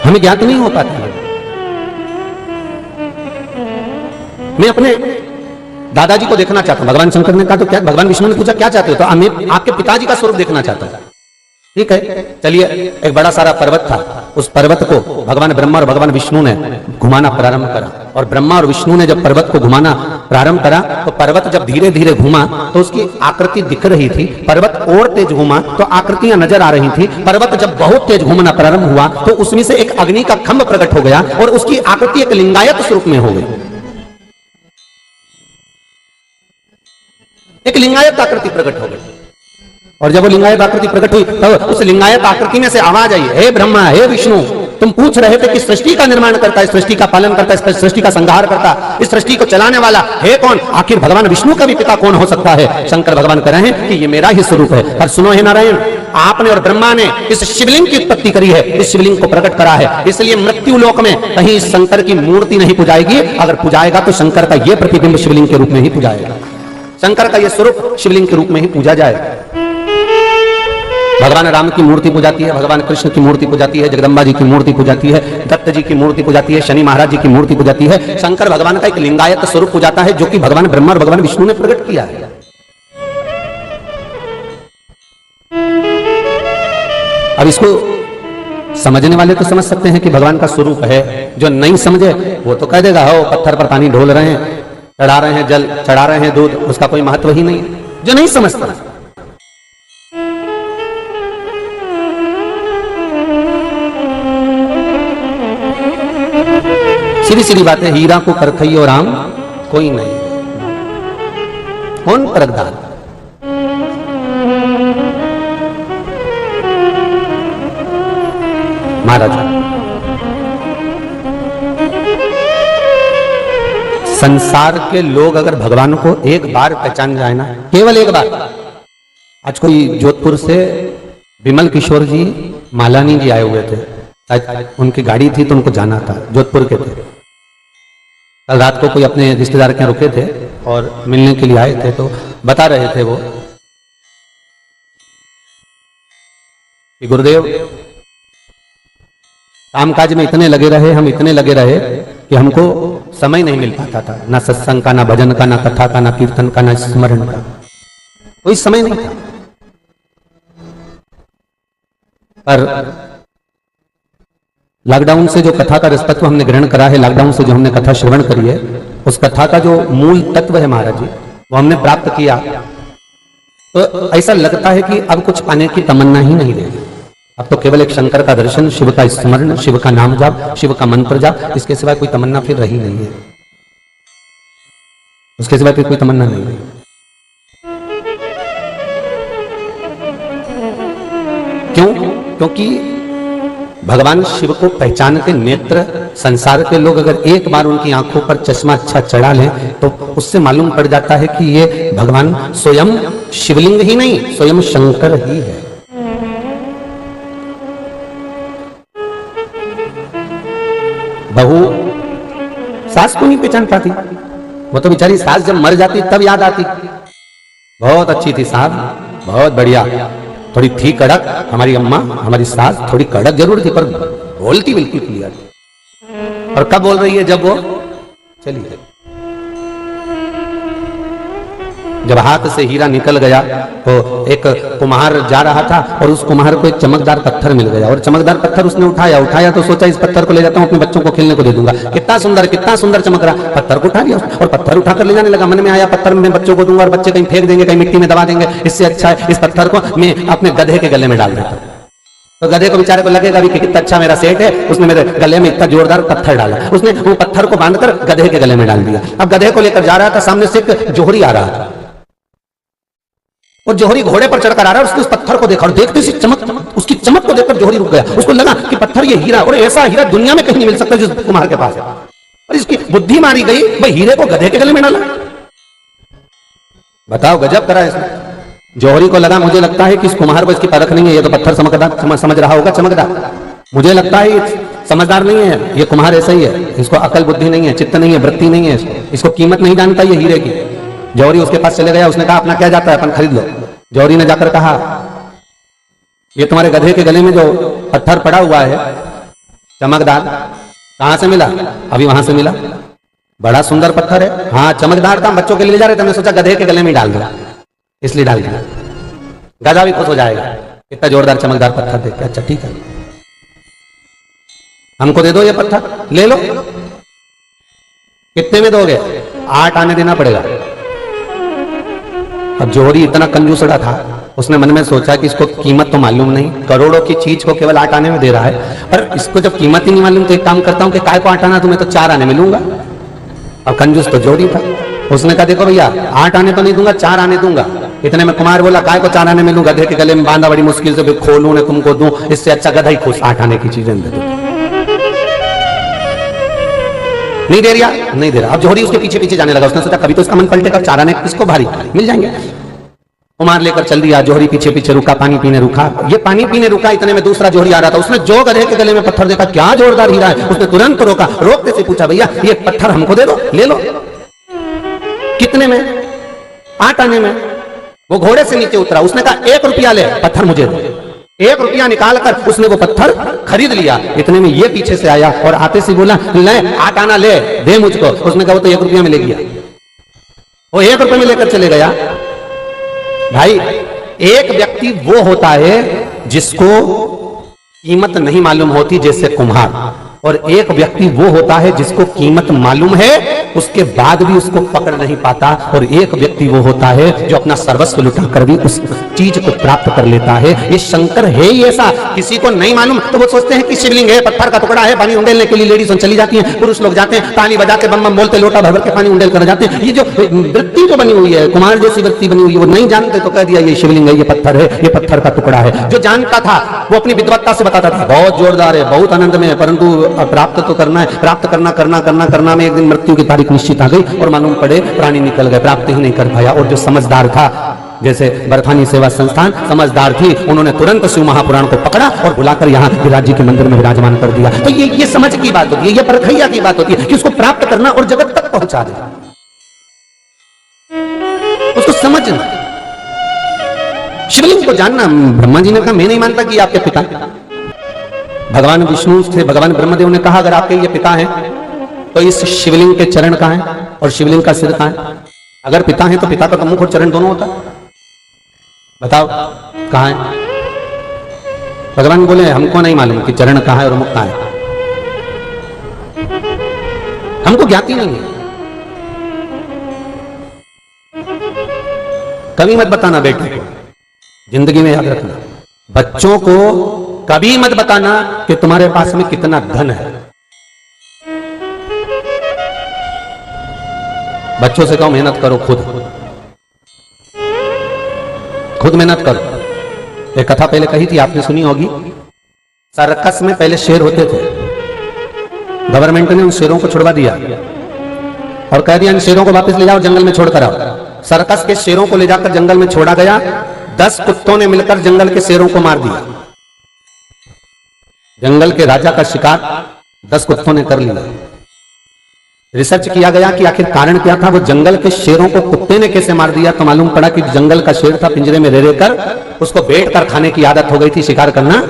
हमें ज्ञात नहीं हो पाता है। मैं अपने दादाजी को देखना चाहता हूं। भगवान शंकर ने कहा तो क्या, भगवान विष्णु ने पूछा क्या चाहते हो? तो मैं आपके पिताजी का स्वरूप देखना चाहता हूं। ठीक है, चलिए, एक बड़ा सारा पर्वत था, उस पर्वत को भगवान ब्रह्मा और भगवान विष्णु ने घुमाना प्रारंभ करा। और ब्रह्मा और विष्णु ने जब पर्वत को घुमाना प्रारंभ करा तो पर्वत जब धीरे धीरे घूमा तो उसकी आकृति दिख रही थी। पर्वत और तेज घूमा तो आकृतियां नजर आ रही थी। पर्वत जब बहुत तेज घूमना प्रारंभ हुआ तो उसमें से एक अग्नि का खंभ प्रकट हो गया और उसकी आकृति एक लिंगायत स्वरूप में हो गई। एक लिंगायत आकृति प्रकट हो गई। और जब वो लिंगायत आकृति प्रकट हुई तब उस लिंगायत आकृति में से आवाज आई, हे ब्रह्मा, हे विष्णु, तुम पूछ रहे थे कि सृष्टि का निर्माण करता है, सृष्टि का पालन करता है, सृष्टि का संहार करता है, इस सृष्टि को चलाने वाला है कौन? आखिर भगवान विष्णु का भी पिता कौन हो सकता है? शंकर भगवान कह रहे हैं कि ये मेरा ही स्वरूप है। और सुनो हे नारायण, आपने और ब्रह्मा ने इस शिवलिंग की उत्पत्ति करी है, इस शिवलिंग को प्रकट करा है। इसलिए मृत्यु लोक में कहीं शंकर की मूर्ति नहीं पूजाएगी। अगर पूजाएगा तो शंकर का यह प्रतिबिंब शिवलिंग के रूप में ही पूजाएगा, शंकर का यह स्वरूप शिवलिंग के रूप में ही पूजा जाएगा। भगवान राम की मूर्ति पूजाती है, भगवान कृष्ण की मूर्ति पूजाती है, जगदम्बा जी की मूर्ति पूजाती है, दत्त जी की मूर्ति पूजाती है, शनि महाराज जी की मूर्ति पूजाती है। शंकर भगवान का एक लिंगायत स्वरूप पूजाता है, जो कि भगवान ब्रह्मा और भगवान विष्णु ने प्रकट किया है। अब इसको समझने वाले तो समझ सकते हैं कि भगवान का स्वरूप है, जो नहीं समझे वो तो कह देगा हो पत्थर पर पानी ढोल रहे हैं, चढ़ा रहे हैं जल, चढ़ा रहे हैं दूध, उसका कोई महत्व ही नहीं। जो नहीं समझता, सीधी सीधी बात है, हीरा को परखइयो राम कोई नहीं, कौन परखदार। महाराज संसार के लोग अगर भगवान को एक बार पहचान जाए ना, केवल एक बार। आज कोई जोधपुर से विमल किशोर जी मालानी जी आए हुए थे, उनकी गाड़ी थी तो उनको जाना था, जोधपुर के थे। कल रात को कोई अपने रिश्तेदार के यहाँ रुके थे और मिलने के लिए आए थे, तो बता रहे थे वो कि गुरुदेव कामकाज में इतने लगे रहे, हम इतने लगे रहे कि हमको समय नहीं मिल पाता था, ना सत्संग का, ना भजन का, ना कथा का, ना कीर्तन का, ना स्मरण का, कोई समय नहीं था। पर लॉकडाउन से जो कथा का रसतत्व हमने ग्रहण करा है, लॉकडाउन से जो हमने कथा श्रवण करी है, उस कथा का जो मूल तत्व है महाराज जी, वो हमने प्राप्त किया। तो ऐसा लगता है कि अब कुछ पाने की तमन्ना ही नहीं रही। अब तो केवल एक शंकर का दर्शन, शिव का स्मरण, शिव का नाम जाप, शिव का मंत्र जाप, इसके सिवाय कोई तमन्ना फिर रही नहीं है, उसके सिवाय फिर कोई तमन्ना नहीं रही। क्यों? क्योंकि भगवान शिव को पहचान के नेत्र संसार के लोग अगर एक बार उनकी आंखों पर चश्मा अच्छा चढ़ा लें तो उससे मालूम पड़ जाता है कि ये भगवान स्वयं शिवलिंग ही नहीं, स्वयं शंकर ही है। बहू सास को नहीं पहचान पाती, वो तो बेचारी सास जब मर जाती तब याद आती, बहुत अच्छी थी साहब, बहुत बढ़िया, थोड़ी थी कड़क हमारी अम्मा, हमारी सास थोड़ी कड़क जरूर थी पर बोलती बिल्कुल क्लियर। और कब बोल रही है? जब वो चली गई, जब हाथ से हीरा निकल गया तो एक कुम्हार जा रहा था और उस कुम्हार को एक चमकदार पत्थर मिल गया, और चमकदार पत्थर उसने उठाया तो सोचा इस पत्थर को ले जाता हूं, अपने बच्चों को खेलने को दे दूंगा, कितना सुंदर चमक रहा। पत्थर को उठा लिया और पत्थर उठाकर ले जाने लगा। मन में आया पत्थर में बच्चों को दूंगा और बच्चे कहीं फेंक देंगे, कहीं मिट्टी में दबा देंगे, इससे अच्छा है इस पत्थर को मैं अपने गधे के गले में डाल देता हूं। तो गधे को बेचारे को लगेगा कि कितना अच्छा मेरा सेठ है, उसने मेरे गले में इतना जोरदार पत्थर डाला, उसने वो पत्थर को बांधकर गधे के गले में डाल दिया। अब गधे को लेकर जा रहा था, सामने से एक जोहरी आ रहा था, और जोहरी घोड़े पर चढ़कर आ रहा है, उसने उस पत्थर को देखा और देखते ही उसकी चमक को देखकर जोहरी रुक गया। उसको लगा कि पत्थर ये हीरा, और ऐसा हीरा दुनिया में कहीं नहीं मिल सकता जिस कुम्हार के पास है। और इसकी बुद्धि मारी गई, भाई हीरे को गधे के गले में डाला, बताओ गजब करा इसने। जोहरी को लगा, मुझे लगता है कि इस कुम्हार को इसकी परख नहीं है, ये तो पत्थर समझ रहा होगा चमकदार, मुझे लगता है समझदार नहीं है, ये कुम्हार ऐसा ही है, इसको अकल बुद्धि नहीं है, चित्त नहीं है, वृत्ति नहीं है, इसको कीमत नहीं जानता ये हीरे की। जौहरी उसके पास चले गया, उसने कहा अपना क्या जाता है, अपन खरीद लो। जौहरी ने जाकर कहा ये तुम्हारे गधे के गले में जो पत्थर पड़ा हुआ है चमकदार, कहां से मिला? अभी वहां से मिला, बड़ा सुंदर पत्थर है। हाँ चमकदार था, बच्चों के लिए ले जा रहे थे, हमने सोचा गधे के गले में डाल दिया, इसलिए डाल दिया, गधा भी खुश हो जाएगा, इतना जोरदार चमकदार पत्थर देख के। अच्छा ठीक है, हमको दे दो ये पत्थर, ले लो। कितने में दोगे? 8 आने देना पड़ेगा। अब जोहरी इतना कंजूसड़ा था, उसने मन में सोचा कि इसको कीमत तो मालूम नहीं, करोड़ों की चीज को केवल 8 आने में दे रहा है, पर इसको जब कीमत ही नहीं मालूम तो एक काम करता हूं कि काय को 8 आना, तुम्हें तो 4 आने में लूंगा। अब कंजूस तो जोहरी था, उसने कहा देखो भैया 8 आने तो नहीं दूंगा, 4 आने दूंगा। इतने में कुमार बोला काय को 4 आने में लूं, गधे के गले में बांधा, बड़ी मुश्किल से खोलूं ने तुमको दूं, इससे अच्छा गधा ही खुश 8 आने की चीजें दे दो। नहीं दे रहा, नहीं दे रहा। अब जोहरी उसके पीछे पीछे जाने लगा, उसने सोचा कभी तो इसका मन पलटेगा, 4 आने किसको भारी मिल जाएंगे। कुमार लेकर चल दिया, जोहरी पीछे पीछे रुका, पानी पीने रुका। ये पानी पीने रुका, इतने में दूसरा जोहरी आ रहा था। उसने जो गधे के गले में पत्थर देखा, क्या जोरदार हीरा है, उसने तुरंत रोका। रोकते से पूछा, भैया ये पत्थर हमको दे दो, ले लो। कितने में? 8 आने में। वो घोड़े से नीचे उतरा, उसने कहा 1 रुपया ले, पत्थर मुझे दो। 1 रुपया निकाल कर उसने वो पत्थर खरीद लिया। इतने में ये पीछे से आया और आते से बोला, ले 8 आना ले, दे मुझको। उसने कहा वो तो 1 रुपया में ले गया। वो 1 रुपये में लेकर चले गया। भाई, एक व्यक्ति वो होता है जिसको कीमत नहीं मालूम होती, जैसे कुम्हार, और एक व्यक्ति वो होता है जिसको कीमत मालूम है, उसके बाद भी उसको पकड़ नहीं पाता। और एक व्यक्ति वो होता है जो अपना सर्वस्व लुटाकर भी उस चीज को प्राप्त कर लेता है। ये शंकर है ही ऐसा। किसी को नहीं मालूम तो वो सोचते हैं कि शिवलिंग है, पत्थर का टुकड़ा है, पानी उंडेलने के लिए लेडीज चली जाती हैं, पुरुष लोग जाते हैं, ताली बजा के बम बम बोलते, लोटा भर के पानी उंडेल कर जाते हैं। ये जो वृत्ति जो बनी हुई है, कुमार जैसी वृत्ति बनी हुई है, वो नहीं जानते तो कह दिया ये शिवलिंग है, ये पत्थर है, ये पत्थर का टुकड़ा है। जो जानता था वो अपनी विद्वत्ता से बताता था, बहुत जोरदार है, बहुत आनंद में है, परंतु प्राप्त तो करना है, प्राप्त करना में एक दिन मृत्यु की तारीख निश्चित आ गई और मालूम पड़े प्राणी निकल गए, प्राप्त ही नहीं कर पाया। और जो समझदार था, जैसे बर्फानी सेवा संस्थान समझदार थी, उन्होंने तुरंत शिव महापुराण को पकड़ा और बुलाकर यहाँ विराट जी के मंदिर में विराजमान कर दिया। तो ये समझ की बात होती है, ये परखैया की बात होती है कि उसको प्राप्त करना और जगत तक पहुंचा देना, उसको समझना, शिवलिंग को जानना। ब्रह्मा जी ने कहा, मैं नहीं मानता कि आपके पिता, भगवान विष्णु थे, भगवान ब्रह्मदेव ने कहा अगर आपके ये पिता हैं तो इस शिवलिंग के चरण कहाँ हैं और शिवलिंग का सिर कहाँ है? अगर पिता हैं तो पिता का मुख और चरण दोनों होता है, बताओ कहाँ है? भगवान बोले हमको नहीं मालूम कि चरण कहाँ है और मुख कहाँ है, हमको ज्ञाति नहीं है। कभी मत बताना बेटे को, जिंदगी में याद रखना, बच्चों को कभी मत बताना कि तुम्हारे पास में कितना धन है। बच्चों से कहो मेहनत करो, खुद मेहनत करो। एक कथा पहले कही थी, आपने सुनी होगी। सर्कस में पहले शेर होते थे, गवर्नमेंट ने उन शेरों को छुड़वा दिया और कह दिया इन शेरों को वापस ले जाओ, जंगल में छोड़कर आओ। सर्कस के शेरों को ले जाकर जंगल में छोड़ा गया। 10 कुत्तों ने मिलकर जंगल के शेरों को मार दिया। जंगल के राजा का शिकार 10 कुत्तों ने कर लिया। रिसर्च किया गया कि आखिर कारण क्या था, वो जंगल के शेरों को कुत्ते ने कैसे मार दिया। तो मालूम पड़ा कि जंगल का शेर था, पिंजरे में रह रहकर उसको बैठ कर खाने की आदत हो गई थी, शिकार करना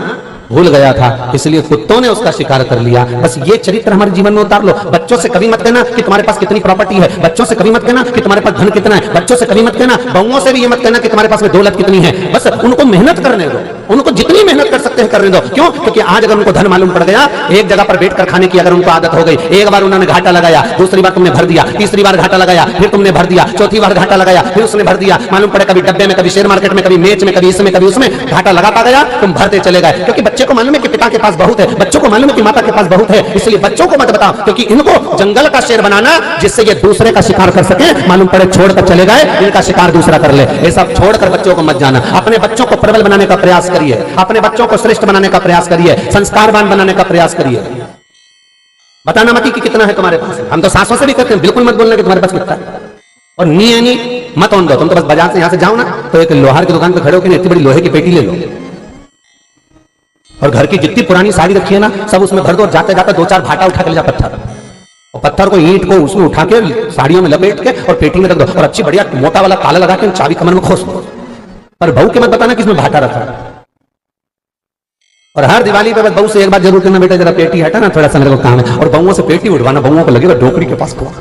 भूल गया था, इसलिए कुत्तों ने उसका शिकार कर लिया। बस ये चरित्र हमारे जीवन में उतार लो। बच्चों से कभी मत कहना कि तुम्हारे पास कितनी प्रॉपर्टी है, बच्चों से कभी मत कहना कि तुम्हारे पास धन कितना है, बच्चों से कभी मत कहना, बहुओं से भी ये मत कहना कि तुम्हारे पास में दौलत कितनी है। बस उनको मेहनत करने दो, उनको जितनी मेहनत कर सकते हैं करने दो। क्यों? क्योंकि आज अगर उनको धन मालूम पड़ गया, एक जगह पर बैठकर खाने की अगर उनको आदत हो गई, एक बार उन्होंने घाटा लगाया, दूसरी बार तुमने भर दिया, तीसरी बार घाटा लगाया, फिर तुमने भर दिया, चौथी बार घाटा लगाया, फिर उसने भर दिया, मालूम पड़े कभी डब्बे में, कभी शेयर मार्केट में, कभी मैच में, कभी इसमें, कभी उसमें घाटा लगाता गया, तुम भरते चले गए। क्योंकि बच्चे को मालूम है कि पिता के पास बहुत है, बच्चों को मालूम है कि माता के पास बहुत है, इसलिए बच्चों को मत बताओ, क्योंकि इनको जंगल का शेर बनाना जिससे ये दूसरे का शिकार कर सके, मालूम पड़े छोड़कर चले गए, इनका शिकार दूसरा कर ले। ये सब छोड़कर बच्चों को मत जाना। अपने बच्चों को प्रबल बनाने का प्रयास करिए, अपने बच्चों को श्रेष्ठ बनाने का प्रयास करिए, संस्कारवान बनाने का प्रयास करिए। बताना मत कि कितना है तुम्हारे पास। हम तो सासों से भी कहते हैं बिल्कुल मत बोलना कि तुम्हारे पास कितना है, और नी मत ऑन दो। तुम तो बस बाजार से यहां से जाओ ना, तो एक लोहार की दुकान पे खड़े होकर इतनी बड़ी लोहे की पेटी ले लो और घर की जितनी पुरानी साड़ी रखी है ना सब उसमें भर दो, और जाते जाते 2-4 भाटा उठा के ले जा पत्थर, और पत्थर को ईंट को उसमें उठा के साड़ियों में लपेट के और पेटी में रख दो, और अच्छी बढ़िया मोटा वाला ताला लगा के चाबी कमर में खोस दो। पर बहू के मत बताना कि इसमें भाटा रखा। और हर दिवाली पे बस बहू से एक बार जरूर कहना, बेटा जरा पेटी हटा ना, थोड़ा सा मेरे को काम है। और बहुओं से पेटी उठवाना, बहुओं को लगेगा डोकरी के पास खूब,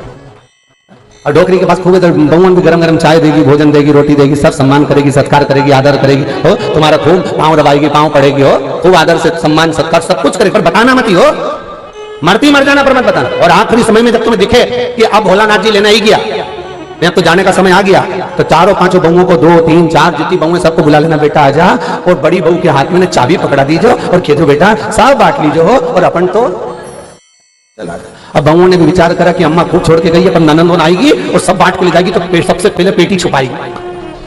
और डोकरी के पास खूब तो बहुओं भी गरम गरम चाय देगी, भोजन देगी, रोटी देगी, सब सम्मान करेगी, सत्कार करेगी, आदर करेगी। हो तुम्हारा खूब पांव दबाएगी, पांव पड़ेगी, हो खूब आदर से सम्मान सत्कार सब कुछ करेगी, पर बताना मत ही हो, मरती मर जाना पर मत बताना। और आखिरी समय में जब तुम्हें दिखे कि अब भोलानाथ जी लेना ही गया, अब तो जाने का समय आ गया, तो 4-5 बहुओं को 2-3-4 जितनी बहुएं सबको बुला लेना, बेटा आजा, और बड़ी बहू के हाथ में चाबी पकड़ा दीजो और खेजो बेटा सब बांट लीजो हो, और अपन तो चला। अब बहुओं ने भी विचार करा कि अम्मा खूब छोड़ के गई है, पर ननंद आएगी और सब बांट के ले जाएगी, तो सबसे पहले पेटी छुपाएगी,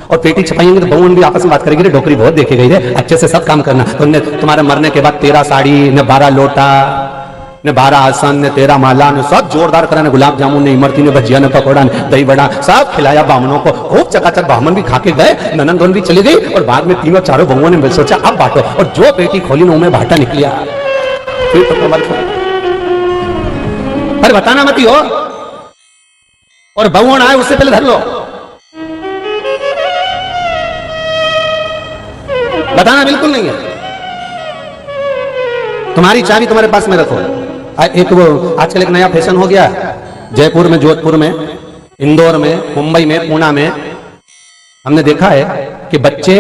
और पेटी छुपाएंगे तो बहुओं भी आपस में बात करेगी, डोकरी बहुत देखे गई है, अच्छे से सब काम करना। तो तुम्हारे मरने के बाद 13 साड़ी न 12 लोटा ने 12 आसान ने 13 माला ने सब जोरदार करा ने, गुलाब जामुन ने, इमरती ने, भजिया ने, पकौड़ा ने, दही बड़ा सब खिलाया ब्राह्मणों को। खूब चकाचक ब्राह्मण भी खा के गए, ननंदोन भी चली गई और बाद में तीनों चारों बहुओं ने सोचा अब बांटो, और जो पेटी खोली ना उनमें भाटा निकलिया। फिर तो पर बताना मत हो, और बहुओं आए उससे पहले धर लो, बताना बिल्कुल नहीं है। तुम्हारी चाबी तुम्हारे पास में रखो। एक वो आजकल एक नया फैशन हो गया, जयपुर में, जोधपुर में, इंदौर में, मुंबई में, पुणे में हमने देखा है कि बच्चे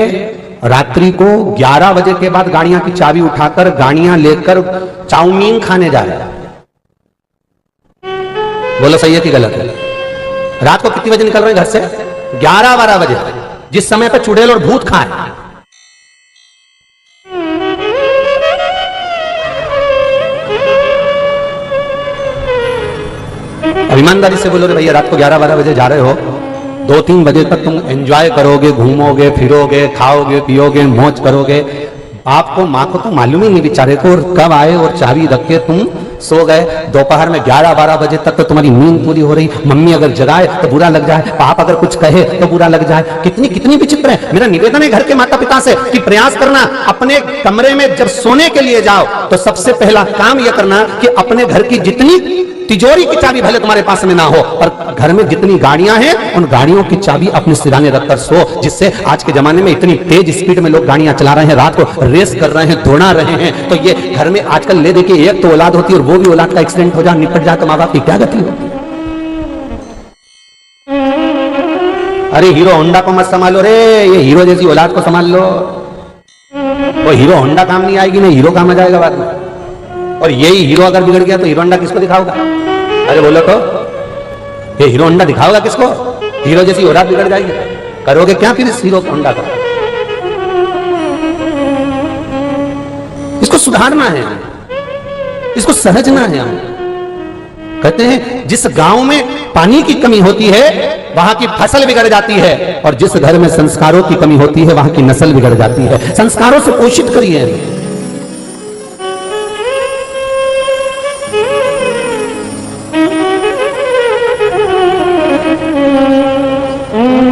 रात्रि को 11 बजे के बाद गाड़ियां की चाबी उठाकर गाड़ियां लेकर चाउमीन खाने जा रहे हैं। बोलो सही है कि गलत है? रात को कितनी बजे निकल रहे हैं घर से? 11-12 बजे, जिस समय पे चुड़ैल और भूत खाए। ईमानदारी से बोलो रे भैया, रात को 11-12 बजे जा रहे हो, 2-3 बजे तक तुम एंजॉय करोगे, घूमोगे फिरोगे, खाओगे पियोगे, मौज करोगे। आपको माँ को तो मालूम ही नहीं बेचारे को, और कब आए और चाबी रख के तुम सो गए। दोपहर में 11-12 बजे तक तो तुम्हारी नींद पूरी हो रही। मम्मी अगर जगाए तो बुरा लग जाए, पापा अगर कुछ कहे तो बुरा लग जाए। कितनी विचित्र है। मेरा निवेदन है घर के माता पिता से कि प्रयास करना, अपने कमरे में जब सोने के लिए जाओ तो सबसे पहला काम यह करना कि अपने घर की जितनी तिजोरी की चाबी भले तुम्हारे पास में ना हो, पर घर में जितनी गाड़ियां हैं उन गाड़ियों की चाबी अपने सिराने रखकर सो, जिससे आज के जमाने में इतनी तेज स्पीड में लोग गाड़ियां चला रहे हैं, रात को रेस कर रहे हैं, दौड़ा रहे हैं, तो ये घर में आजकल ले देखिए, एक तो औलाद होती है और वो भी औलाद का एक्सीडेंट हो जाए, निपट जाए, तो माँ बाप की क्या गति होती है? अरे हीरो होंडा को मत संभालो रे, ये हीरो जैसी औलाद को संभाल लो। वो हीरो होंडा काम नहीं आएगी, नहीं हीरो काम आ जाएगा बाद में। और यही हीरो अगर बिगड़ गया तो हीरो होंडा किसको दिखाओगा? अरे बोलो तो, ये हीरो होंडा दिखाओगा किसको? हीरो जैसी औलाद बिगड़ जाएगी, करोगे क्या फिर इस हीरो होंडा का? इसको सुधारना है, इसको सहजना है। हम कहते हैं जिस गांव में पानी की कमी होती है वहां की फसल बिगड़ जाती है, और जिस घर में संस्कारों की कमी होती है वहां की नस्ल बिगड़ जाती है। संस्कारों से पोषित करिए।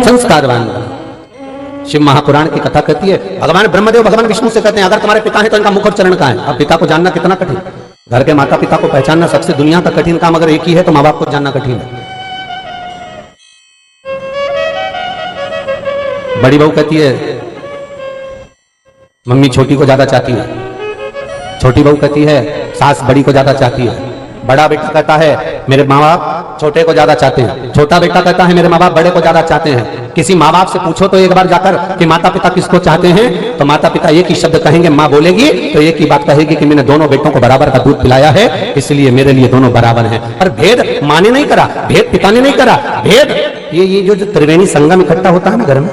संस्कारवान। शिव महापुराण की कथा कहती है, भगवान ब्रह्मदेव भगवान विष्णु से कहते हैं अगर तुम्हारे पिता है तो इनका मुख और चरण कहां है? अब पिता को जानना कितना कठिन। घर के माता पिता को पहचानना सबसे दुनिया का कठिन काम अगर एक ही है तो माँ बाप को जानना कठिन है। बड़ी बहू कहती है मम्मी छोटी को ज्यादा चाहती है, छोटी बहू कहती है सास बड़ी को ज्यादा चाहती है, बड़ा बेटा कहता है मेरे माँ बाप छोटे को ज्यादा चाहते हैं, छोटा बेटा कहता है मेरे माँ बाप बड़े को ज्यादा चाहते हैं। किसी माँ बाप से पूछो तो एक बार जाकर कि माता पिता किसको चाहते हैं, तो माता पिता एक ही शब्द कहेंगे, माँ बोलेगी तो एक ही बात कहेगी कि मैंने दोनों बेटों को बराबर का दूध पिलाया है, इसलिए मेरे लिए दोनों बराबर हैं। पर भेद माँ ने नहीं करा, भेद पिता ने नहीं करा, भेद ये जो त्रिवेणी संगम इकट्ठा होता है ना घर में,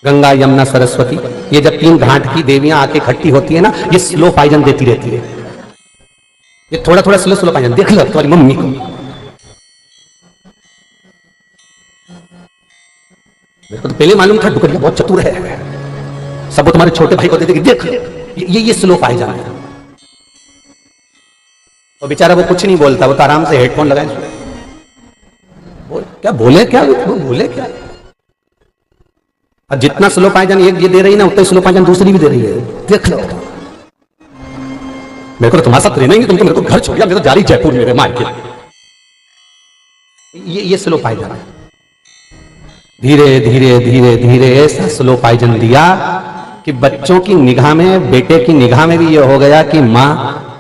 गंगा यमुना सरस्वती, ये जब 3 घाट की देवियां आके इकट्ठी होती है ना, ये स्लो पाइजन देती रहती है। ये थोड़ा थोड़ा स्लो पाइजन देख लो तुम्हारी मम्मी को। मेरे को तो पहले मालूम था डुकरिया बहुत चतुर है, सब तुम्हारे छोटे भाई को दे देगी, देख ये स्लो पाइजन है। और बेचारा वो कुछ नहीं बोलता, वो तो आराम से हेडफोन लगाए क्या बोले क्या वो बोले क्या। और जितना स्लो पाइजन एक ये दे रही ना उतना स्लो पाइजन दूसरी भी दे रही है, देख लो। मेरे को तो तुम्हारे साथ रहना ही नहीं, तुम तो मेरे को घर छोड़ दिया, मेरे तो जा रही जयपुर मेरे मायके। ये स्लो पाइजन है। धीरे धीरे धीरे धीरे ऐसा स्लो पाइजन दिया कि बच्चों की निगाह में, बेटे की निगाह में भी ये हो गया कि माँ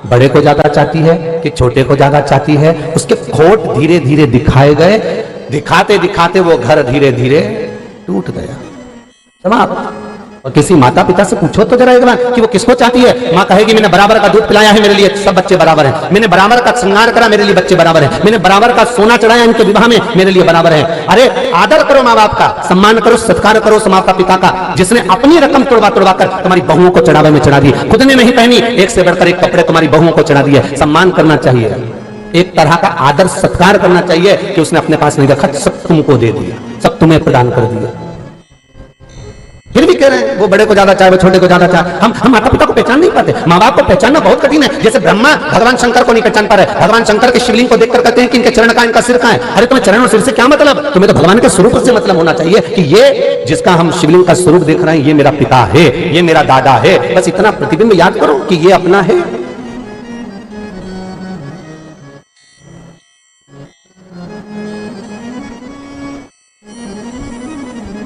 बड़े को ज्यादा चाहती है कि छोटे को ज्यादा चाहती है। उसके खोट धीरे धीरे दिखाए गए, दिखाते दिखाते वो घर धीरे धीरे टूट गया, समाप्त। और किसी माता पिता से पूछो तो जरा एक बार कि वो किसको चाहती है। माँ कहेगी मैंने बराबर का दूध पिलाया है, मेरे लिए सब बच्चे बराबर हैं, मैंने बराबर का श्रृंगार करा, मेरे लिए बच्चे बराबर हैं, मैंने बराबर का सोना चढ़ाया इनके विवाह में, मेरे लिए बराबर है। अरे आदर करो माँ बाप का, सम्मान करो, सत्कार करो माता पिता का, जिसने अपनी रकम तोड़वा तोड़वा कर तुम्हारी बहुओं को चढ़ावे में चढ़ा दी, खुद ने नहीं पहनी, एक से बढ़कर एक कपड़े तुम्हारी बहुओं को चढ़ा दिए। सम्मान करना चाहिए, एक तरह का आदर सत्कार करना चाहिए कि उसने अपने पास नहीं रखा, सब तुमको दे दिया, सब तुम्हें प्रदान कर दिया। फिर भी कह रहे हैं वो बड़े को ज्यादा चाहे, वो छोटे को ज्यादा चाहे। हम माता पिता को पहचान नहीं पाते, माँ बाप को पहचानना बहुत कठिन है। जैसे ब्रह्मा भगवान शंकर को नहीं पहचान पा रहे, भगवान शंकर के शिवलिंग को देखकर कहते हैं कि इनके चरण का, इनका सिर कहाँ है। अरे तुम्हें चरण और सिर से क्या मतलब? तुम्हें तो भगवान के स्वरूप से मतलब होना चाहिए कि ये जिसका हम शिवलिंग का स्वरूप देख रहे हैं, ये मेरा पिता है, ये मेरा दादा है। बस इतना प्रतिबिंब याद करो कि ये अपना है।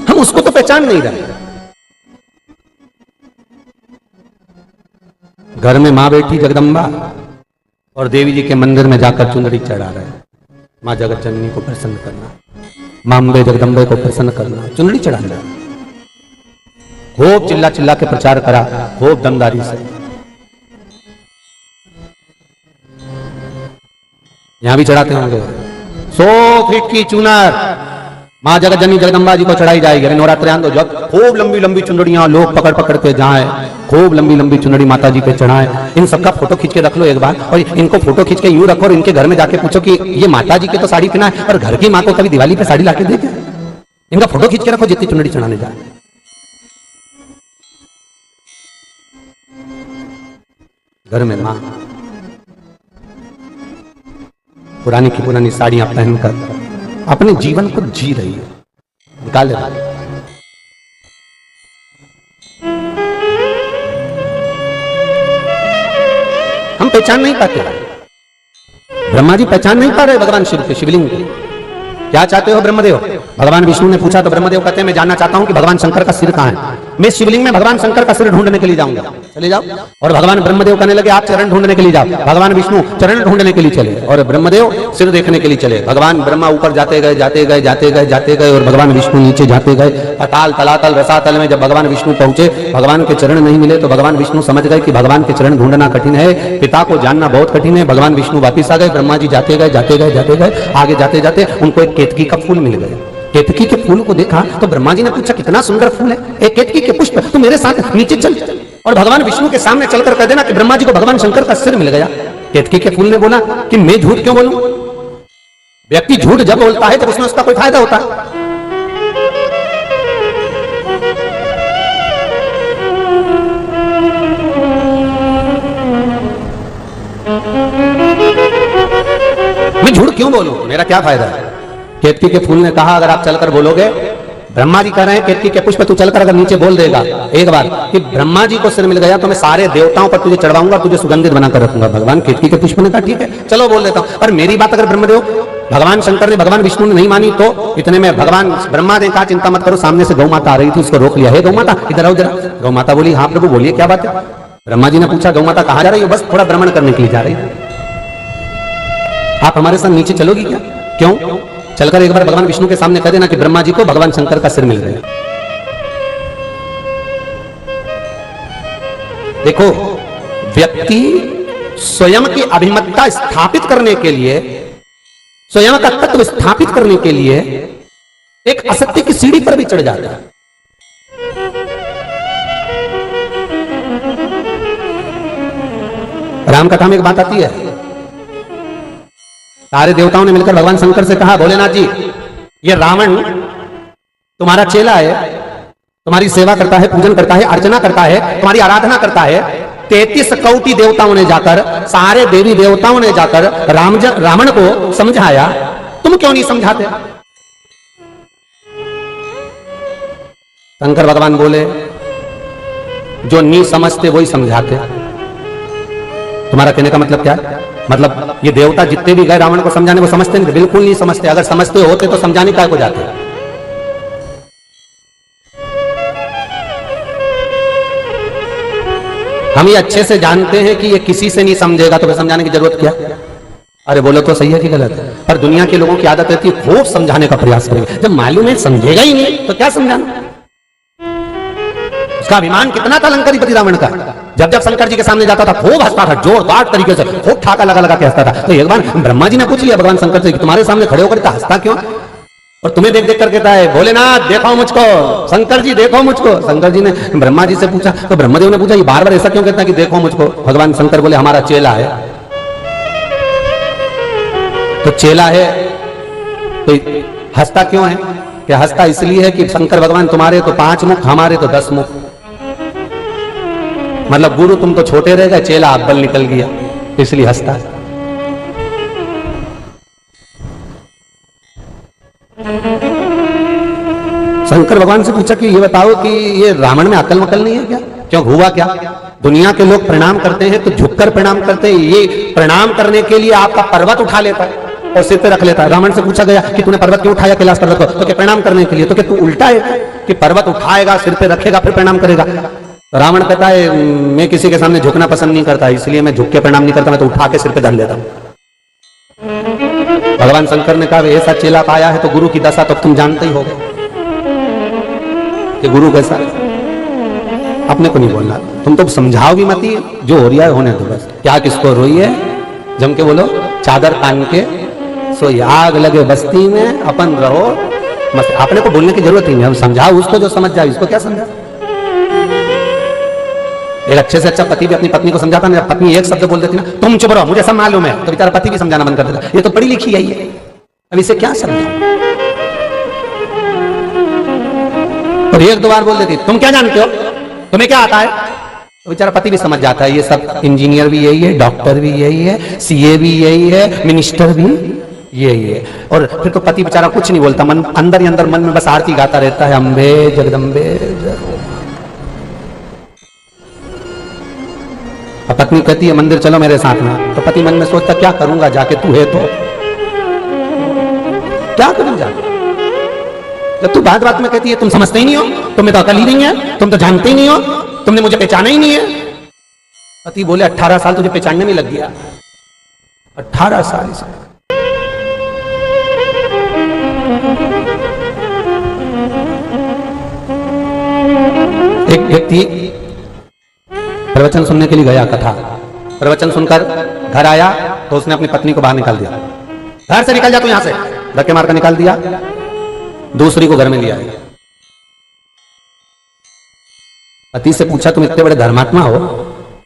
हम उसको तो पहचान नहीं रहे। घर में मां बैठी जगदम्बा और देवी जी के मंदिर में जाकर चुंदड़ी चढ़ा रहे हैं। मां जगत जननी को प्रसन्न करना, मां अम्बे जगदम्बे को प्रसन्न करना, चुंदड़ी चढ़ाना। खूब चिल्ला चिल्ला के प्रचार करा, खूब दमदारी से। यहां भी चढ़ाते होंगे 100 फीट की चुनर मां जगत जननी जगदम्बा जी को चढ़ाई जाएगी। अरे नवरात्र आंदो जब खूब लंबी लंबी चुंदड़ियां लोग पकड़ पकड़ के जाए, खूब लंबी लंबी चुंदड़ी माता जी पे चढ़ाए। इन सबका फोटो खींच के रख लो एक बार, और इनको फोटो खींच के यूं रखो और इनके घर में जाके पूछो कि ये माता जी के तो साड़ी पहना है, और घर की मां को कभी दिवाली पे साड़ी लाके देखे? इनका फोटो खींच के रखो जितनी चुंदड़ी चढ़ाने जाए। घर में मां पुरानी की पुरानी साड़ियां पहनकर अपने जीवन को जी रही है, निकाले रही है। हम पहचान नहीं पाते। ब्रह्मा जी पहचान नहीं पा रहे भगवान शिव के शिवलिंग को। क्या चाहते हो ब्रह्मदेव? भगवान विष्णु ने पूछा तो ब्रह्मदेव कहते हैं मैं जानना चाहता हूं कि भगवान शंकर का सिर कहां है। मैं शिवलिंग में भगवान शंकर का सिर ढूंढने के लिए जाऊंगा। चले जाओ। और भगवान ब्रह्मदेव कहने लगे आप चरण ढूंढने के लिए जाओ। भगवान विष्णु चरण ढूंढने के लिए चले और ब्रह्मदेव सिर देखने के लिए चले। भगवान ब्रह्मा ऊपर जाते गए जाते गए जाते गए जाते गए और भगवान विष्णु नीचे जाते गए। पाताल तलातल रसातल में जब भगवान विष्णु पहुंचे, भगवान के चरण नहीं मिले तो भगवान विष्णु समझ गए कि भगवान के चरण ढूंढना कठिन है, पिता को जानना बहुत कठिन है। भगवान विष्णु वापिस आ गए। ब्रह्मा जी जाते गए जाते गए जाते गए, आगे जाते जाते उनको एक केतकी का फूल मिल गया। केतकी के फूल को देखा तो ब्रह्मा जी ने पूछा कितना सुंदर फूल है, एक केतकी के पुष्प, तू मेरे साथ नीचे चल। और भगवान विष्णु के सामने चलकर कह देना कि ब्रह्मा जी को भगवान शंकर का सिर मिल गया। केतकी के फूल ने बोला कि मैं झूठ क्यों बोलूं? व्यक्ति झूठ जब बोलता है तब उसमें उसका कोई फायदा होता है। मैं झूठ क्यों बोलूं? मेरा क्या फायदा है? केतकी के फूल ने कहा अगर आप चलकर बोलोगे, ब्रह्मा जी कह रहे हैं केतकी के पुष्प तू चलकर अगर नीचे बोल देगा एक बार कि ब्रह्मा जी को सिर मिल गया तो मैं सारे देवताओं पर तुझे चढ़वाऊंगा, तुझे सुगंधित बनाकर रखूंगा। भगवान केतकी के पुष्प ने कहा ठीक है चलो बोल देता हूं। और मेरी बात अगर ब्रह्मदेव भगवान शंकर ने भगवान विष्णु ने नहीं मानी तो इतने में भगवान ब्रह्मा ने कहा चिंता मत करो, सामने से गौ माता आ रही थी, उसको रोक लिया। है गौ माता इधर आओ जरा। गौ माता बोली हाँ प्रभु बोलिए क्या बात है? ब्रह्मा जी ने पूछा गौ माता कहाँ जा रही हो? बस थोड़ा भ्रमण करने के लिए जा रही है। आप हमारे साथ नीचे चलोगी क्या? क्यों? चलकर एक बार भगवान विष्णु के सामने कह देना कि ब्रह्मा जी को भगवान शंकर का सिर मिल गया। देखो व्यक्ति स्वयं की अभिमतता स्थापित करने के लिए, स्वयं का तत्व स्थापित करने के लिए एक असत्य की सीढ़ी पर भी चढ़ जाता है। राम कथा में एक बात आती है, सारे देवताओं ने मिलकर भगवान शंकर से कहा भोलेनाथ जी ये रावण तुम्हारा चेला है, तुम्हारी सेवा करता है, पूजन करता है, अर्चना करता है, तुम्हारी आराधना करता है। 33 कोटि देवताओं ने जाकर, सारे देवी देवताओं ने जाकर रावण को समझाया, तुम क्यों नहीं समझाते? शंकर भगवान बोले जो नहीं समझते वही समझाते। तुम्हारा कहने का मतलब क्या है? मतलब ये देवता जितने भी गए रावण को समझाने, वो समझते नहीं? बिल्कुल नहीं समझते। अगर समझते होते तो समझाने काय को जाते। हम ये अच्छे से जानते हैं कि ये किसी से नहीं समझेगा तो समझाने की जरूरत क्या? अरे बोलो तो सही है कि गलत है? पर दुनिया के लोगों की आदत रहती है खूब समझाने का प्रयास करेंगे, जब मालूम है समझेगा ही नहीं तो क्या समझाना? उसका अभिमान कितना था लंकाधिपति रावण का। जब जब शंकर जी के सामने जाता था खूब हंसता था, जोरदार तरीके से खूब ठाका लगा लगा के हंसता था। तो एक बार ब्रह्मा जी ने पूछ लिया भगवान शंकर से कि तुम्हारे सामने खड़े होकर हंसता क्यों? और तुम्हें देख देख कर कहता है भोलेनाथ देखो मुझको, शंकर जी देखो मुझको। शंकर जी ने ब्रह्मा जी से पूछा तो ब्रह्मदेव ने पूछा ये बार बार ऐसा क्यों कहता है कि देखो मुझको? भगवान शंकर बोले हमारा चेला है। तो चेला है तो हंसता क्यों है? कि हंसता इसलिए है कि शंकर भगवान तुम्हारे तो 5 मुख, हमारे तो 10 मुख। मतलब गुरु तुम तो छोटे रह गए, चेला अब्बल निकल गया, इसलिए हंसता। शंकर भगवान से पूछा कि ये बताओ कि ये रावण में अकल मकल नहीं है क्या? क्यों, हुआ क्या? दुनिया के लोग प्रणाम करते हैं तो झुककर प्रणाम करते हैं, ये प्रणाम करने के लिए आपका पर्वत उठा लेता है और सिर पे रख लेता है। रावण से पूछा गया कि तूने पर्वत क्यों उठाया, कैलाश पर्वत को? तो क्या प्रणाम करने के लिए। तो क्या तू उल्टा है कि पर्वत उठाएगा, सिर पे रखेगा, फिर प्रणाम करेगा? रावण कहता है मैं किसी के सामने झुकना पसंद नहीं करता, इसलिए मैं झुक के प्रणाम नहीं करता, मैं तो उठा के सिर पे धर लेता हूं। भगवान शंकर ने कहा ऐसा चेला पाया है तो गुरु की दशा तो तुम जानते ही होगे कि गुरु कैसा है। अपने को नहीं बोलना, तुम तो समझाओ भी मत, जो हो रहा है होने दो बस। क्या किसको रोई है, जम के बोलो, चादर तान के सो आग लगे बस्ती में, अपन रहो मस्त। अपने को बोलने की जरूरत ही नहीं, हम समझाओ उसको, जो समझ जाए उसको क्या समझा। एक अच्छे से अच्छा पति भी अपनी पत्नी को समझाता ना, पत्नी एक शब्द बोल देती ना, तुम चुप रहो मुझे सब मालूम है, तो बेचारा पति भी समझाना बंद कर देता, ये तो पढ़ी लिखी आई है, अब इसे क्या समझा। और एक 2 बार बोल देती तुम क्या जानते हो, तुम्हें क्या आता है, तो बेचारा पति भी समझ जाता है ये सब इंजीनियर भी यही है, डॉक्टर भी यही है, सीए भी यही है, मिनिस्टर भी यही है। और फिर तो पति बेचारा कुछ नहीं बोलता, मन अंदर ही अंदर मन में बस आरती गाता रहता है, अम्बे जगदम्बे। अब पत्नी कहती है मंदिर चलो मेरे साथ में, तो पति मन में सोचता क्या करूंगा जाके, तू है तो क्या करूं जाके। जब तू बात बात में कहती है तुम समझते ही नहीं हो, तुम्हें तो अकल ही नहीं है, तुम तो जानते ही नहीं हो, तुमने मुझे पहचाना ही नहीं है। पति बोले 18 साल तुझे पहचानने में लग गया, 18 साल से। एक व्यक्ति प्रवचन सुनने के लिए गया, कथा प्रवचन सुनकर घर आया तो उसने अपनी पत्नी को बाहर निकाल दिया, घर से निकल जा तू यहां से, धक्के मारकर निकाल दिया। दूसरी को घर में लिया। पति से पूछा तुम इतने बड़े धर्मात्मा हो,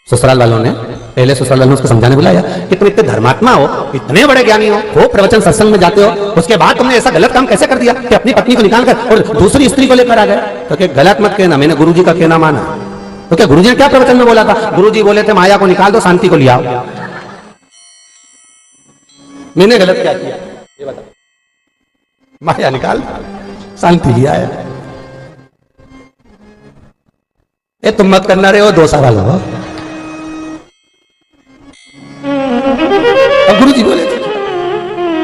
ससुराल वालों ने, पहले ससुराल वालों ने उसको समझाने बुलाया कि तुम इतने धर्मात्मा हो, इतने बड़े ज्ञानी हो प्रवचन सत्संग में जाते हो, उसके बाद तुमने ऐसा गलत काम कैसे कर दिया कि अपनी पत्नी को निकालकर और दूसरी स्त्री को लेकर आ गए। तो क्या गलत मत कहना, मैंने गुरुजी का कहना माना। तो क्या गुरुजी ने क्या प्रवचन में बोला था? गुरुजी बोले थे माया को निकाल दो, शांति को ले आओ। मैंने गलत क्या किया ये बता? माया निकाल, शांति लिया है। ए तुम मत करना रहे हो, 2 सवाल हो। अब गुरुजी बोले थे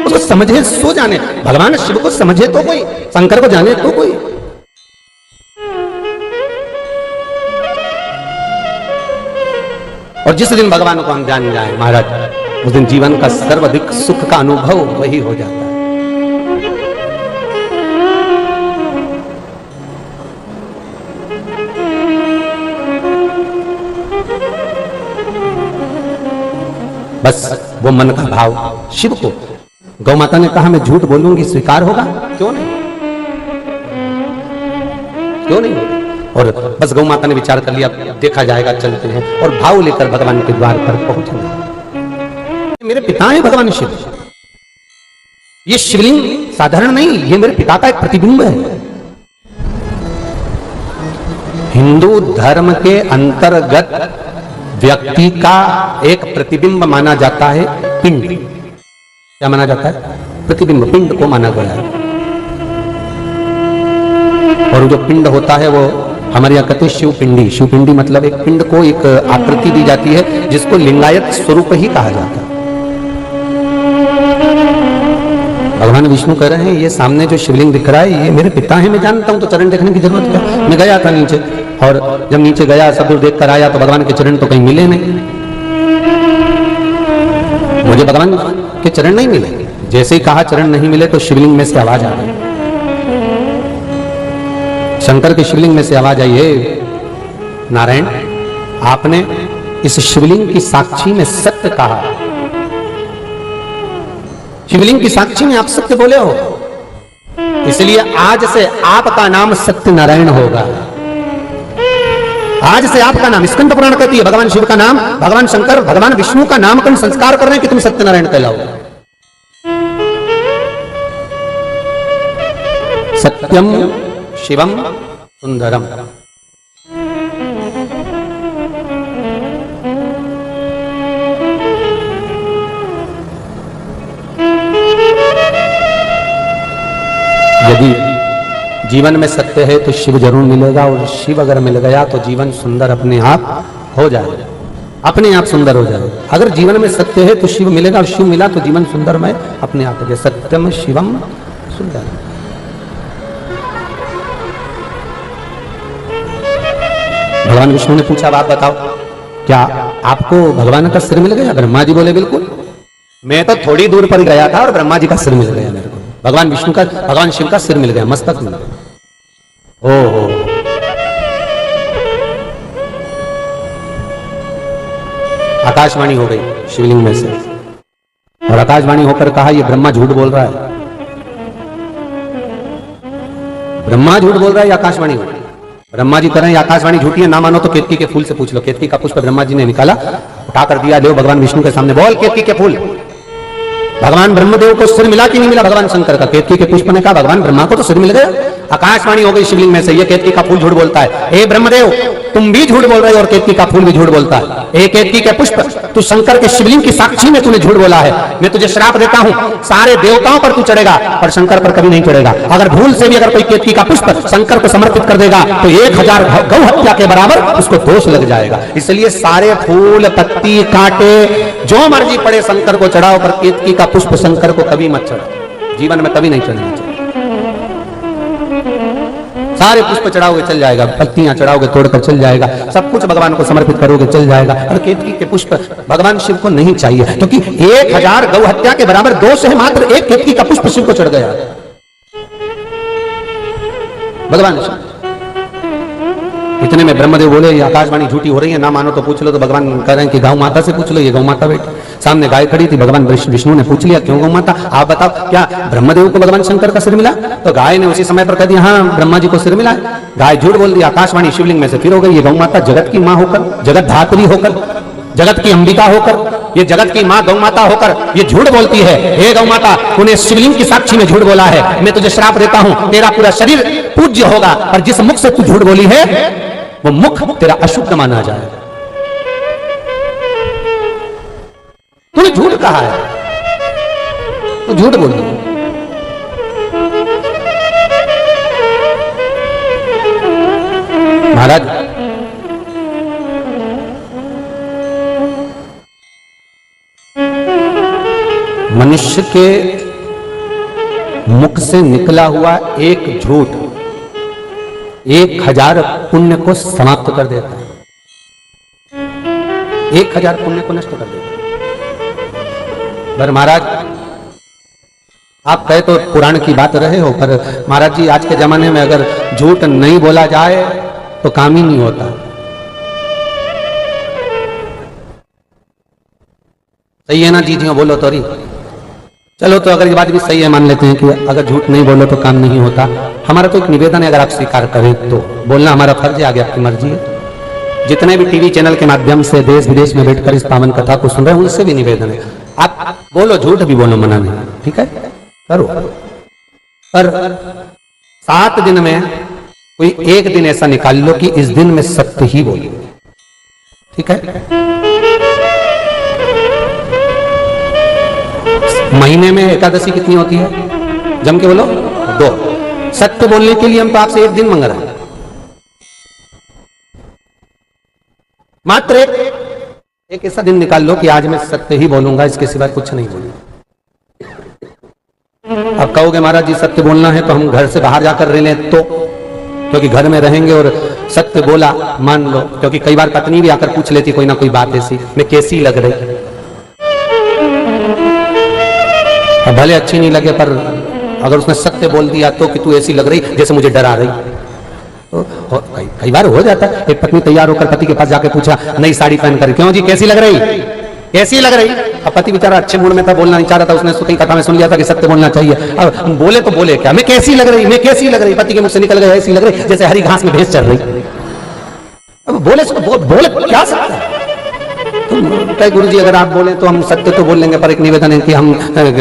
उसको समझे सो जाने, भगवान शिव को समझे तो कोई, शंकर को जाने तो कोई। और जिस दिन भगवान को हम जान जाए महाराज, उस दिन जीवन का सर्वाधिक सुख का अनुभव वही हो जाता है। बस वो मन का भाव शिव को। गौ माता ने कहा मैं झूठ बोलूंगी स्वीकार होगा, क्यों नहीं, क्यों नहीं होगा। और बस गौ माता ने विचार कर लिया देखा जाएगा, चलते हैं, और भाव लेकर भगवान के द्वार पर पहुंचे। मेरे पिता है भगवान शिव, ये शिवलिंग साधारण नहीं, ये मेरे पिता का एक प्रतिबिंब है। हिंदू धर्म के अंतर्गत व्यक्ति का एक प्रतिबिंब माना जाता है पिंड। क्या माना जाता है? प्रतिबिंब, पिंड को माना गया है। और जो पिंड होता है वो हमारे यहाँ कहते हैं शिवपिंडी। शिवपिंडी मतलब एक पिंड को एक आकृति दी जाती है जिसको लिंगायत स्वरूप ही कहा जाता है। भगवान विष्णु कह रहे हैं ये सामने जो शिवलिंग दिख रहा है ये मेरे पिता है, मैं जानता हूं, तो चरण देखने की जरूरत क्या। मैं गया था नीचे, और जब नीचे गया सब दूर देख कर आया तो भगवान के चरण तो कहीं मिले नहीं, मुझे भगवान के चरण नहीं मिले। जैसे ही कहा चरण नहीं मिले तो शिवलिंग में से आवाज आ गई, शंकर के शिवलिंग में से आवाज आई, है नारायण आपने इस शिवलिंग की साक्षी में सत्य कहा, शिवलिंग की साक्षी में आप सत्य बोले हो, इसलिए आज से आपका नाम सत्यनारायण होगा। आज से आपका नाम, स्कंद पुराण कहती है भगवान शिव का नाम, भगवान शंकर भगवान विष्णु का नामकरण संस्कार कर रहे हैं कि तुम सत्यनारायण कहलाओ। सत्य सत्यम शिवम सुंदरम। यदि जीवन में सत्य है तो शिव जरूर मिलेगा, और शिव अगर मिल गया तो जीवन सुंदर अपने आप हो जाएगा, अपने आप सुंदर हो जाएगा। अगर जीवन में सत्य है तो शिव मिलेगा, और शिव मिला तो जीवन सुंदरमय अपने आप हो गया। सत्यम शिवम सुंदर। भगवान विष्णु ने पूछा, आप बताओ क्या आपको भगवान का सिर मिल गया? ब्रह्मा जी बोले बिल्कुल, मैं तो थोड़ी दूर पर गया था और ब्रह्मा जी का सिर मिल गया मेरे को। भगवान विष्णु का, भगवान शिव का सिर मिल गया, मस्तक मिल गया। ओहो, आकाशवाणी हो गई शिवलिंग में से, और आकाशवाणी होकर कहा, ये ब्रह्मा झूठ बोल रहा है। ब्रह्मा झूठ बोल रहा है या आकाशवाणी हो? ब्रह्मा जी कह रहे हैं आकाशवाणी झूठी है, ना मानो तो केतकी के फूल से पूछ लो। केतकी का पुष्प ब्रह्मा जी ने निकाला, उठा कर दिया, देव भगवान विष्णु के सामने, बोल केतकी के फूल। भगवान ब्रह्मदेव को सिर मिला कि नहीं मिला भगवान शंकर का? केतकी के पुष्प ने कहा भगवान ब्रह्मा को तो सिर मिल गया। आकाशवाणी हो गई शिवलिंग में से, ये केतकी का फूल झूठ बोलता है। हे ब्रह्मदेव, तुम भी झूठ बोल रहे हो और केतकी का फूल भी झूठ बोलता है। हे केतकी के पुष्प, तू शंकर के शिवलिंग की साक्षी में तूने झूठ बोला है। मैं तुझे श्राप देता हूं, सारे देवताओं पर तू चढ़ेगा और शंकर पर कभी नहीं चढ़ेगा। अगर भूल से भी अगर कोई केतकी का पुष्प शंकर को समर्पित कर देगा तो 1000 गौ हत्या के बराबर उसको दोष लग जाएगा। इसलिए सारे फूल, पत्ती, कांटे जो मर्जी पड़े शंकर को चढ़ाओ, पर केतकी का पुष्प शंकर को कभी मत चढ़ाओ, जीवन में कभी नहीं चढ़ना चाहिए। सारे पुष्प चढ़ाओगे चल जाएगा, पत्तियां चढ़ाओगे तोड़कर चल जाएगा, सब कुछ भगवान को समर्पित करोगे चल जाएगा। और केतकी के पुष्प भगवान शिव को नहीं चाहिए, क्योंकि 1000 गौ हत्या के बराबर दोष है, मात्र एक केतकी का पुष्प शिव को चढ़ गया भगवान शिव। इतने में ब्रह्मदेव बोले, ये आकाशवाणी झूठी हो रही है, ना मानो तो पूछ लो। तो भगवान कह रहे हैं कि गौ माता से पूछ लो, ये गौ माता बेटी। सामने गाय खड़ी थी, भगवान विष्णु ने पूछ लिया, क्यों गौ माता? आप बताओ, क्या ब्रह्मदेव को भगवान शंकर का सिर मिला? तो गाय ने उसी समय पर कह दिया, हाँ ब्रह्मा जी को सिर मिला। गाय झूठ बोल दिया, आकाशवाणी शिवलिंग में से फिर हो गई। ये गौ माता जगत की माँ होकर, जगत धात्री होकर, जगत की अंबिका होकर, ये जगत की माँ गौ माता होकर ये झूठ बोलती है। हे गौ माता, तूने शिवलिंग की साक्षी में झूठ बोला है, मैं तुझे श्राप देता हूं, तेरा पूरा शरीर पूज्य होगा, और जिस मुख से तू झूठ बोली है वो मुख तेरा अशुद्ध माना जाएगा। तूने झूठ कहा है, तू झूठ बोली। महाराज, मनुष्य के मुख से निकला हुआ एक झूठ 1000 पुण्य को समाप्त कर देता है, 1000 पुण्य को नष्ट कर देता है। पर महाराज, आप कहे तो पुराण की बात रहे हो, पर महाराज जी आज के जमाने में अगर झूठ नहीं बोला जाए तो काम ही नहीं होता। सही है ना जी? बोलो तो रही। चलो, तो अगर ये बात भी सही है, मान लेते हैं कि अगर झूठ नहीं बोलो तो काम नहीं होता। हमारा तो एक निवेदन है, अगर आप स्वीकार करें तो बोलना हमारा फर्ज है, आगे आपकी मर्जी है। जितने भी टीवी चैनल के माध्यम से देश विदेश में बैठकर इस पावन कथा को सुन रहे हैं, उनसे भी निवेदन है, आप बोलो, झूठ भी बोलो, मना नहीं, ठीक है, करो। पर 7 दिन में कोई एक दिन ऐसा निकाल लो कि इस दिन में सत्य ही बोलो, ठीक है। महीने में एकादशी कितनी होती है? जम के बोलो, 2। सत्य बोलने के लिए हम तो आपसे एक दिन मांग रहे हैं, मात्र एक ऐसा दिन निकाल लो कि आज मैं सत्य ही बोलूंगा, इसके सिवाय कुछ नहीं बोलूंगा। अब कहोगे महाराज जी सत्य बोलना है तो हम घर से बाहर जाकर रह लें, तो क्योंकि घर में रहेंगे और सत्य बोला मान लो, क्योंकि कई बार पत्नी भी आकर पूछ लेती कोई ना कोई बात ऐसी, मैं कैसी लग रही, भले अच्छी नहीं लगे, पर अगर उसने सत्य बोल दिया तो कि तू ऐसी लग रही जैसे मुझे डरा रही, तो कई बार हो जाता है। एक पत्नी तैयार होकर पति के पास जाके पूछा, नई साड़ी पहनकर, क्यों जी कैसी लग रही, कैसी लग रही? अब पति बेचारा अच्छे मूड में था, बोलना नहीं चाह रहा था, उसने कई कथा में सुन लिया था कि सत्य बोलना चाहिए। अब बोले तो बोले क्या, मैं कैसी लग रही, मैं कैसी लग रही? पति के मुंह से निकल गया, ऐसी लग रही जैसे हरी घास में भैंस चल रही। अब बोले क्या सकता है, तो कहे गुरु जी अगर आप बोले तो हम सत्य तो बोल लेंगे, पर एक निवेदन है कि हम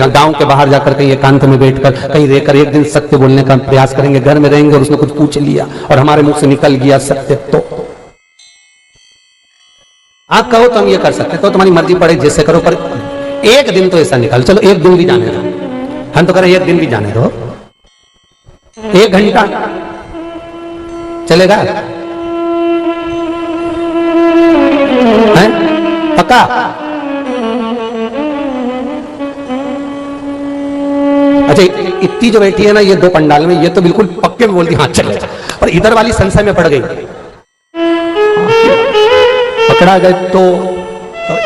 गांव के बाहर जाकर कहीं एकांत में बैठकर कहीं रहकर एक दिन सत्य बोलने का प्रयास करेंगे। घर में रहेंगे और उसने कुछ पूछ लिया और हमारे मुख से निकल गया सत्य, तो आप कहो तो हम ये कर सकते, तो तुम्हारी मर्जी पड़े जैसे करो, पर एक दिन तो ऐसा निकल, चलो एक दिन भी जाने दो, हम तो करें एक दिन भी जाने दो, 1 घंटा चलेगा? है पक्का? अच्छा इतनी जो बैठी है ना ये 2 पंडाल में, ये तो बिल्कुल पक्के में बोलती हाँ चलेगा, और इधर वाली संशय में पड़ गई, पकड़ा गए तो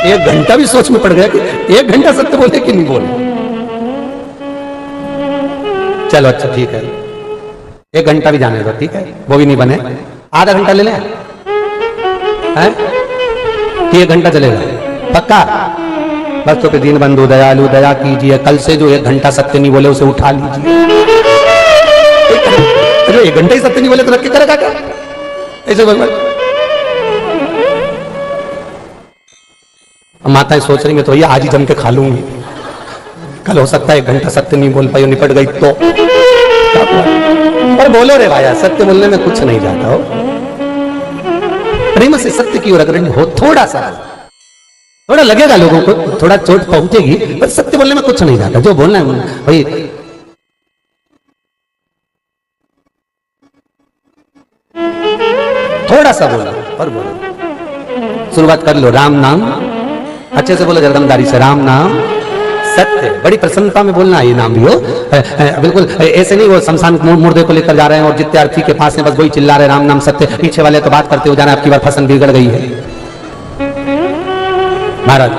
1 घंटा भी सोच में पड़ गया कि 1 घंटा सत्य बोले कि नहीं बोले। चलो अच्छा ठीक है, 1 घंटा भी जाने दो, ठीक है, वो भी नहीं बने, आधा घंटा ले लें हैं कि 1 घंटा चलेगा? पक्का? बस तो फिर दीन बंधु दयालु दया कीजिए, कल से जो 1 घंटा सत्य नहीं बोले उसे उठा लीजिए। जो 1 घंटा ही सत्य नहीं बोले तो रख के करेगा क्या ऐसे? भगवान माताएं सोच रही है तो भैया आज ही जम के खा लूंगी, कल हो सकता है 1 घंटा सत्य नहीं बोल पाई, निपट गई तो। पर बोलो रे भाया, सत्य बोलने में कुछ नहीं जाता हो, प्रेम से सत्य की ओर अगर हो थोड़ा लगेगा लोगों को, थोड़ा चोट पहुंचेगी, पर सत्य बोलने में कुछ नहीं जाता। जो बोलना है भाई थोड़ा सा बोलो, और बोलो, शुरुआत कर लो राम नाम, अच्छे से बोलो जगदमदारी से, राम नाम सत्य, बड़ी प्रसन्नता में बोलना है ये नाम भी हो, बिल्कुल ऐसे नहीं वो शमशान मुर्दे को लेकर जा रहे हैं और जितने अर्थी के पास है बस वही चिल्ला रहे राम नाम सत्य, पीछे वाले तो बात करते हो जाना आपकी बार फसल बिगड़ गई है। महाराज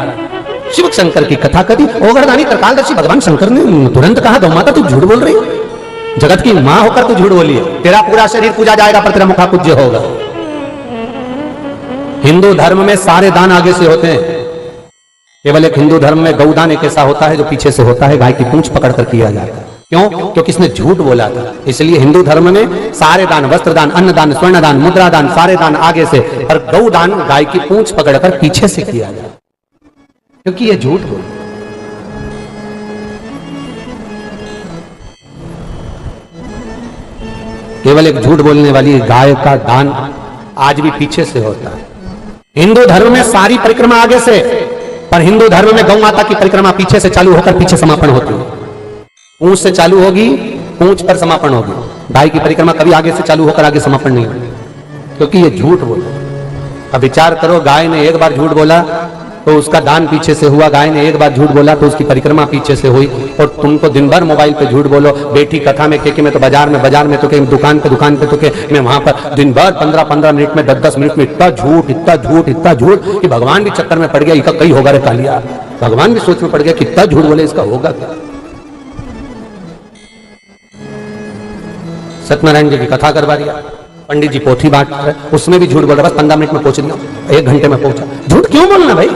शिव शंकर की कथा कथी, ओगरदानी त्रिकालदर्शी भगवान शंकर ने तुरंत कहा गौ माता तू झूठ बोल रही, जगत की मां होकर तू झूठ बोली है, तेरा पूरा शरीर पूजा जाएगा पर तेरा मुखा पूज्य होगा। हिंदू धर्म में सारे दान आगे से होते हैं, केवल एक हिंदू धर्म में गौदान एक ऐसा होता है जो पीछे से होता है, गाय की पूंछ पकड़कर किया जाता है। क्यों? क्योंकि इसने झूठ बोला था, इसलिए हिंदू धर्म में सारे दान, वस्त्र दान, अन्न दान, स्वर्ण दान, मुद्रा दान, सारे दान आगे से, और गौदान गाय की पूंछ पकड़कर पीछे से किया जाता, क्योंकि ये झूठ बोल। केवल एक झूठ बोलने वाली गाय का दान आज भी पीछे से होता है। हिंदू धर्म में सारी परिक्रमा आगे से, पर हिंदू धर्म में गौ माता की परिक्रमा पीछे से चालू होकर पीछे समापन होती है। पूंछ से चालू होगी, पूंछ पर समापन होगी। गाय की परिक्रमा कभी आगे से चालू होकर आगे समापन नहीं होगी, क्योंकि ये झूठ बोला। अब विचार करो, गाय ने एक बार झूठ बोला तो उसका दान पीछे से हुआ, गाय ने एक बार झूठ बोला तो उसकी परिक्रमा पीछे से हुई, और तुम तो दिन भर मोबाइल पे झूठ बोलो, बेटी कथा में के मैं तो बाजार में तो के दुकान पे तो के मैं वहां पर दिन भर 15-15 मिनट में 10-10 मिनट में इतना झूठ कि भगवान भी चक्कर में पड़ गया, इसका कई होगा रे कालिया, भगवान भी सोच में पड़ गया कितना झूठ बोले, इसका होगा क्या। सत्यनारायण जी की कथा करवा दिया, पंडित जी पोथी बांट रहे, उसमें भी झूठ बोल रहा, बस 15 मिनट में पहुंच गया, 1 घंटे में पहुंचा। झूठ क्यों बोलना भाई?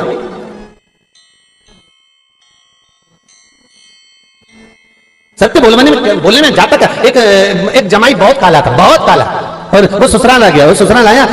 सत्य बोलने में जाता क्या। एक जमाई बहुत काला था, बहुत काला, और वो ससुराल आ गया, वो ससुराल आया,